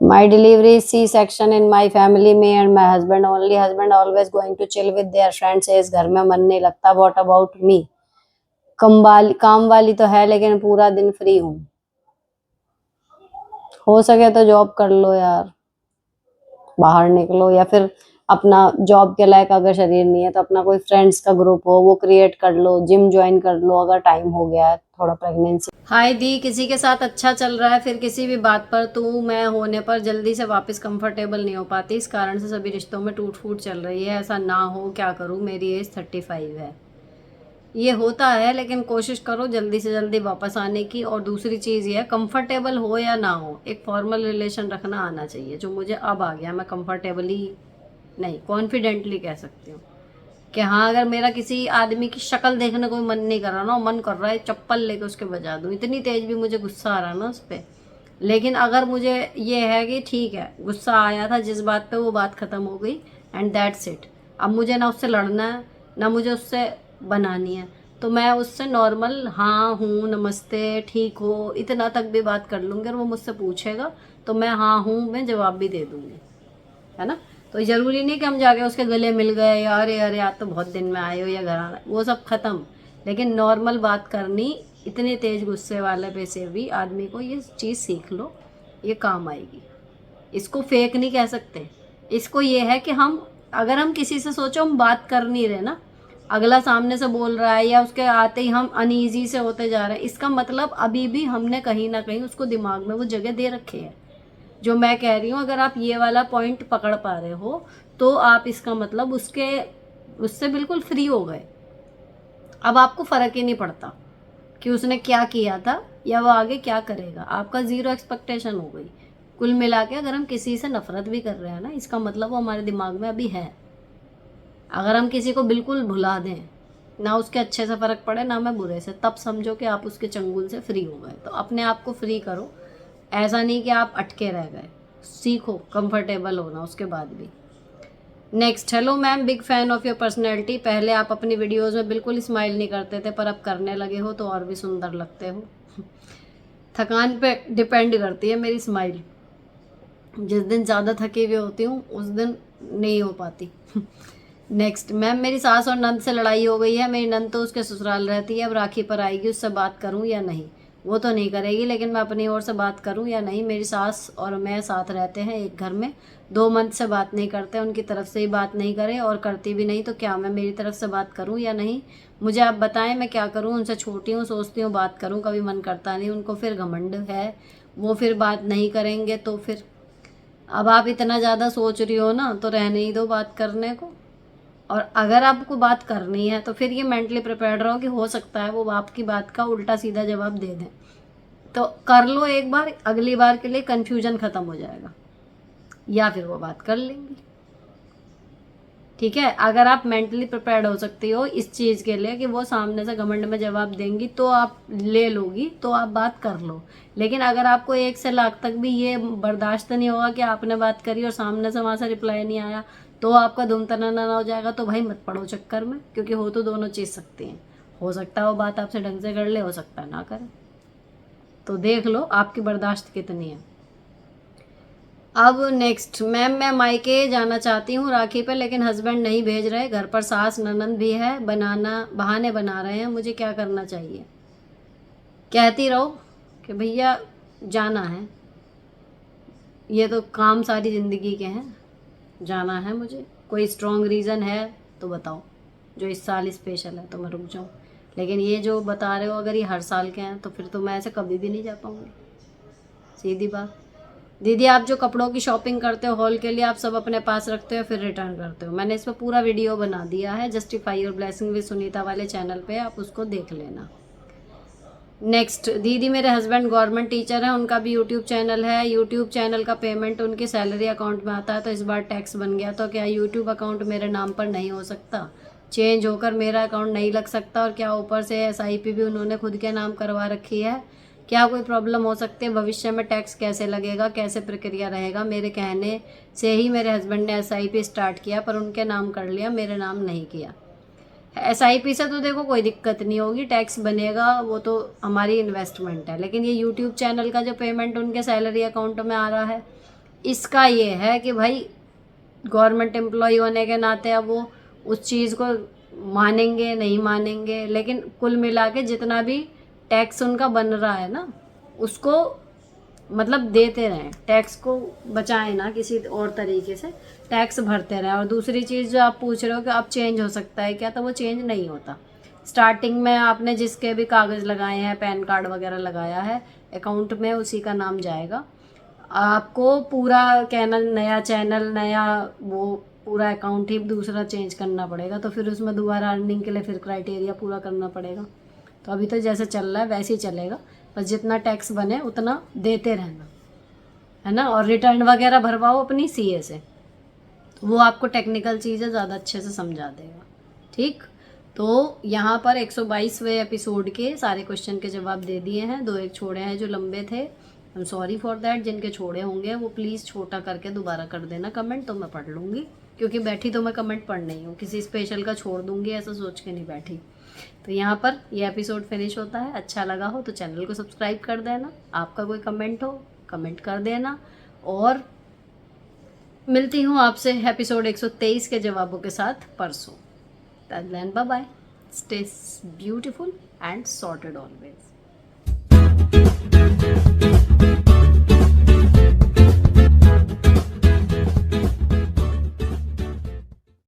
My delivery is C-section in my family, me and my husband only. Husband always going to chill with their friends, says घर में मन नहीं लगता। What about me? काम वाली तो है लेकिन पूरा दिन फ्री हूँ। हो सके तो जॉब कर लो यार, बाहर निकलो, या फिर अपना जॉब के लायक अगर शरीर नहीं है तो अपना कोई फ्रेंड्स का ग्रुप हो वो क्रिएट कर लो, जिम ज्वाइन कर लो अगर टाइम हो गया है थोड़ा प्रेगनेंसी। हाय दी, किसी के साथ अच्छा चल रहा है, फिर किसी भी बात पर तू मैं होने पर जल्दी से वापस कंफर्टेबल नहीं हो पाती, इस कारण से सभी रिश्तों में टूट फूट चल रही है। ऐसा ना हो, क्या करूँ, मेरी एज 35 है। ये होता है, लेकिन कोशिश करो जल्दी से जल्दी वापस आने की। और दूसरी चीज़ ये है, कंफर्टेबल हो या ना हो, एक फॉर्मल रिलेशन रखना आना चाहिए, जो मुझे अब आ गया। मैं कंफर्टेबली नहीं, कॉन्फिडेंटली कह सकती हूँ कि हाँ, अगर मेरा किसी आदमी की शक्ल देखने को मन नहीं कर रहा ना, मन कर रहा है चप्पल लेके उसके बजा दूँ, इतनी तेज भी मुझे गुस्सा आ रहा ना उस पर। लेकिन अगर मुझे ये है कि ठीक है, गुस्सा आया था जिस बात पे, वो बात खत्म हो गई एंड दैट्स इट। अब मुझे ना उससे लड़ना है ना मुझे उससे बनानी है, तो मैं उससे नॉर्मल हाँ हूँ नमस्ते ठीक हो इतना तक भी बात कर लूँगी। और वो मुझसे पूछेगा तो मैं हाँ हूँ मैं जवाब भी दे दूँगी, है ना। तो जरूरी नहीं कि हम जाके उसके गले मिल गए, यार यार आज तो बहुत दिन में आए हो या घर आना, वो सब खत्म। लेकिन नॉर्मल बात करनी, इतने तेज गुस्से वाले पे से भी आदमी को ये चीज़ सीख लो, ये काम आएगी। इसको फेक नहीं कह सकते, इसको ये है कि हम अगर हम किसी से सोचो हम बात कर नहीं रहे ना, अगला सामने से बोल रहा है या उसके आते ही हम अनईजी से होते जा रहे हैं, इसका मतलब अभी भी हमने कहीं ना कहीं उसको दिमाग में वो जगह दे रखी है। जो मैं कह रही हूँ, अगर आप ये वाला पॉइंट पकड़ पा रहे हो तो आप इसका मतलब उससे बिल्कुल फ्री हो गए। अब आपको फर्क ही नहीं पड़ता कि उसने क्या किया था या वो आगे क्या करेगा, आपका जीरो एक्सपेक्टेशन हो गई। कुल मिला के अगर हम किसी से नफरत भी कर रहे हैं ना, इसका मतलब वो हमारे दिमाग में अभी है। अगर हम किसी को बिल्कुल भुला दें, ना उसके अच्छे से फर्क पड़े ना मैं बुरे से, तब समझो कि आप उसके चंगुल से फ्री हो गए। तो अपने आप को फ्री करो, ऐसा नहीं कि आप अटके रह गए। सीखो कंफर्टेबल होना उसके बाद भी। Next, hello ma'am, big fan of your personality. पहले आप अपनी वीडियोस में बिल्कुल स्माइल नहीं करते थे, पर अब करने लगे हो तो और भी सुंदर लगते हो। थकान पे डिपेंड करती है मेरी स्माइल, जिस दिन ज़्यादा थकी हुई होती हूँ उस दिन नहीं हो पाती। नेक्स्ट, मैम मेरी सास और नंद से लड़ाई हो गई है, मेरी नंद तो उसके ससुराल रहती है, अब राखी पर आएगी, उससे बात करूं या नहीं। वो तो नहीं करेगी, लेकिन मैं अपनी ओर से बात करूं या नहीं। मेरी सास और मैं साथ रहते हैं एक घर में, 2 मंथ से बात नहीं करते, उनकी तरफ से ही बात नहीं करे और करती भी नहीं, तो क्या मैं मेरी तरफ से बात करूं या नहीं। मुझे आप बताएं मैं क्या करूं। उनसे छोटी हूँ, सोचती हूँ बात करूं, कभी मन करता नहीं। उनको फिर घमंड है, वो फिर बात नहीं करेंगे तो फिर। अब आप इतना ज़्यादा सोच रही हो ना, तो रहने ही दो बात करने को। और अगर आपको बात करनी है तो फिर ये मेंटली प्रिपेयर्ड रहो कि हो सकता है वो आपकी बात का उल्टा सीधा जवाब दे दें। तो कर लो एक बार, अगली बार के लिए कन्फ्यूजन खत्म हो जाएगा, या फिर वो बात कर लेंगी। ठीक है, अगर आप मेंटली प्रिपेयर्ड हो सकती हो इस चीज़ के लिए कि वो सामने से घमंड में जवाब देंगी तो आप ले लोगी, तो आप बात कर लो। लेकिन अगर आपको 1 से लाख तक भी ये बर्दाश्त नहीं होगा कि आपने बात करी और सामने से वहाँ से रिप्लाई नहीं आया, तो आपका धूम तनाना हो जाएगा, तो भाई मत पड़ो चक्कर में, क्योंकि हो तो दोनों चीज़ सकती हैं। हो सकता है वो बात आपसे ढंग से कर ले, हो सकता है ना करे। तो देख लो आपकी बर्दाश्त कितनी है। अब नेक्स्ट, मैम मैं मायके जाना चाहती हूँ राखी पे, लेकिन हस्बैंड नहीं भेज रहे, घर पर सास ननद भी है, बहाने बना रहे हैं, मुझे क्या करना चाहिए? कहती रहो कि भैया जाना है, ये तो काम सारी ज़िंदगी के हैं, जाना है मुझे। कोई स्ट्रॉन्ग रीज़न है तो बताओ, जो इस साल स्पेशल है तो मैं रुक जाऊँ। लेकिन ये जो बता रहे हो अगर ये हर साल के हैं तो फिर तो मैं ऐसे कभी भी नहीं जा पाऊँगी, सीधी बात। दीदी आप जो कपड़ों की शॉपिंग करते हो हॉल के लिए, आप सब अपने पास रखते हो फिर रिटर्न करते हो? मैंने इस पर पूरा वीडियो बना दिया है, justify your blessing with Sunita वाले चैनल पे, आप उसको देख लेना। नेक्स्ट, दीदी मेरे हस्बैंड गवर्नमेंट टीचर हैं, उनका भी यूट्यूब चैनल है, यूट्यूब चैनल का पेमेंट उनकी सैलरी अकाउंट में आता है, तो इस बार टैक्स बन गया, तो क्या यूट्यूब अकाउंट मेरे नाम पर नहीं हो सकता? चेंज होकर मेरा अकाउंट नहीं लग सकता? और क्या ऊपर से SIP भी उन्होंने खुद के नाम करवा रखी है? क्या कोई प्रॉब्लम हो सकती है? भविष्य में टैक्स कैसे लगेगा, कैसे प्रक्रिया रहेगा? मेरे कहने से ही मेरे हस्बैंड ने SIP स्टार्ट किया, पर उनके नाम कर लिया, मेरे नाम नहीं किया। SIP से तो देखो कोई दिक्कत नहीं होगी, टैक्स बनेगा, वो तो हमारी इन्वेस्टमेंट है। लेकिन ये यूट्यूब चैनल का जो पेमेंट उनके सैलरी अकाउंट में आ रहा है, इसका ये है कि भाई गवर्नमेंट एम्प्लॉय होने के नाते अब वो उस चीज़ को मानेंगे नहीं मानेंगे, लेकिन कुल मिला के जितना भी टैक्स उनका बन रहा है ना, उसको मतलब देते रहें, टैक्स को बचाएं ना किसी और तरीके से, टैक्स भरते रहें। और दूसरी चीज़ जो आप पूछ रहे हो कि अब चेंज हो सकता है क्या, तो वो चेंज नहीं होता। स्टार्टिंग में आपने जिसके भी कागज़ लगाए हैं, पैन कार्ड वगैरह लगाया है, अकाउंट में उसी का नाम जाएगा। आपको पूरा नया चैनल, नया वो पूरा अकाउंट ही दूसरा चेंज करना पड़ेगा, तो फिर उसमें दोबारा अर्निंग के लिए फिर क्राइटेरिया पूरा करना पड़ेगा। तो अभी तो जैसे चल रहा है वैसे ही चलेगा, बस जितना टैक्स बने उतना देते रहना है ना। और रिटर्न वगैरह भरवाओ अपनी CA से, तो वो आपको टेक्निकल चीज़ें ज़्यादा अच्छे से समझा देगा। ठीक, तो यहाँ पर 122वें एपिसोड के सारे क्वेश्चन के जवाब दे दिए हैं, 2-1 छोड़े हैं जो लंबे थे। I am sorry for that, जिनके छोड़े होंगे वो प्लीज़ छोटा करके दोबारा कर देना कमेंट, तो मैं पढ़ लूँगी, क्योंकि बैठी तो मैं कमेंट पढ़ ही हूँ, किसी स्पेशल का छोड़ दूँगी ऐसा सोच के नहीं बैठी। तो यहाँ पर ये एपिसोड फिनिश होता है। अच्छा लगा हो तो चैनल को सब्सक्राइब कर देना, आपका कोई कमेंट हो कमेंट कर देना, और मिलती हूँ आपसे एपिसोड 123 के जवाबों के साथ परसों। Till then, bye bye. Stay beautiful and sorted always.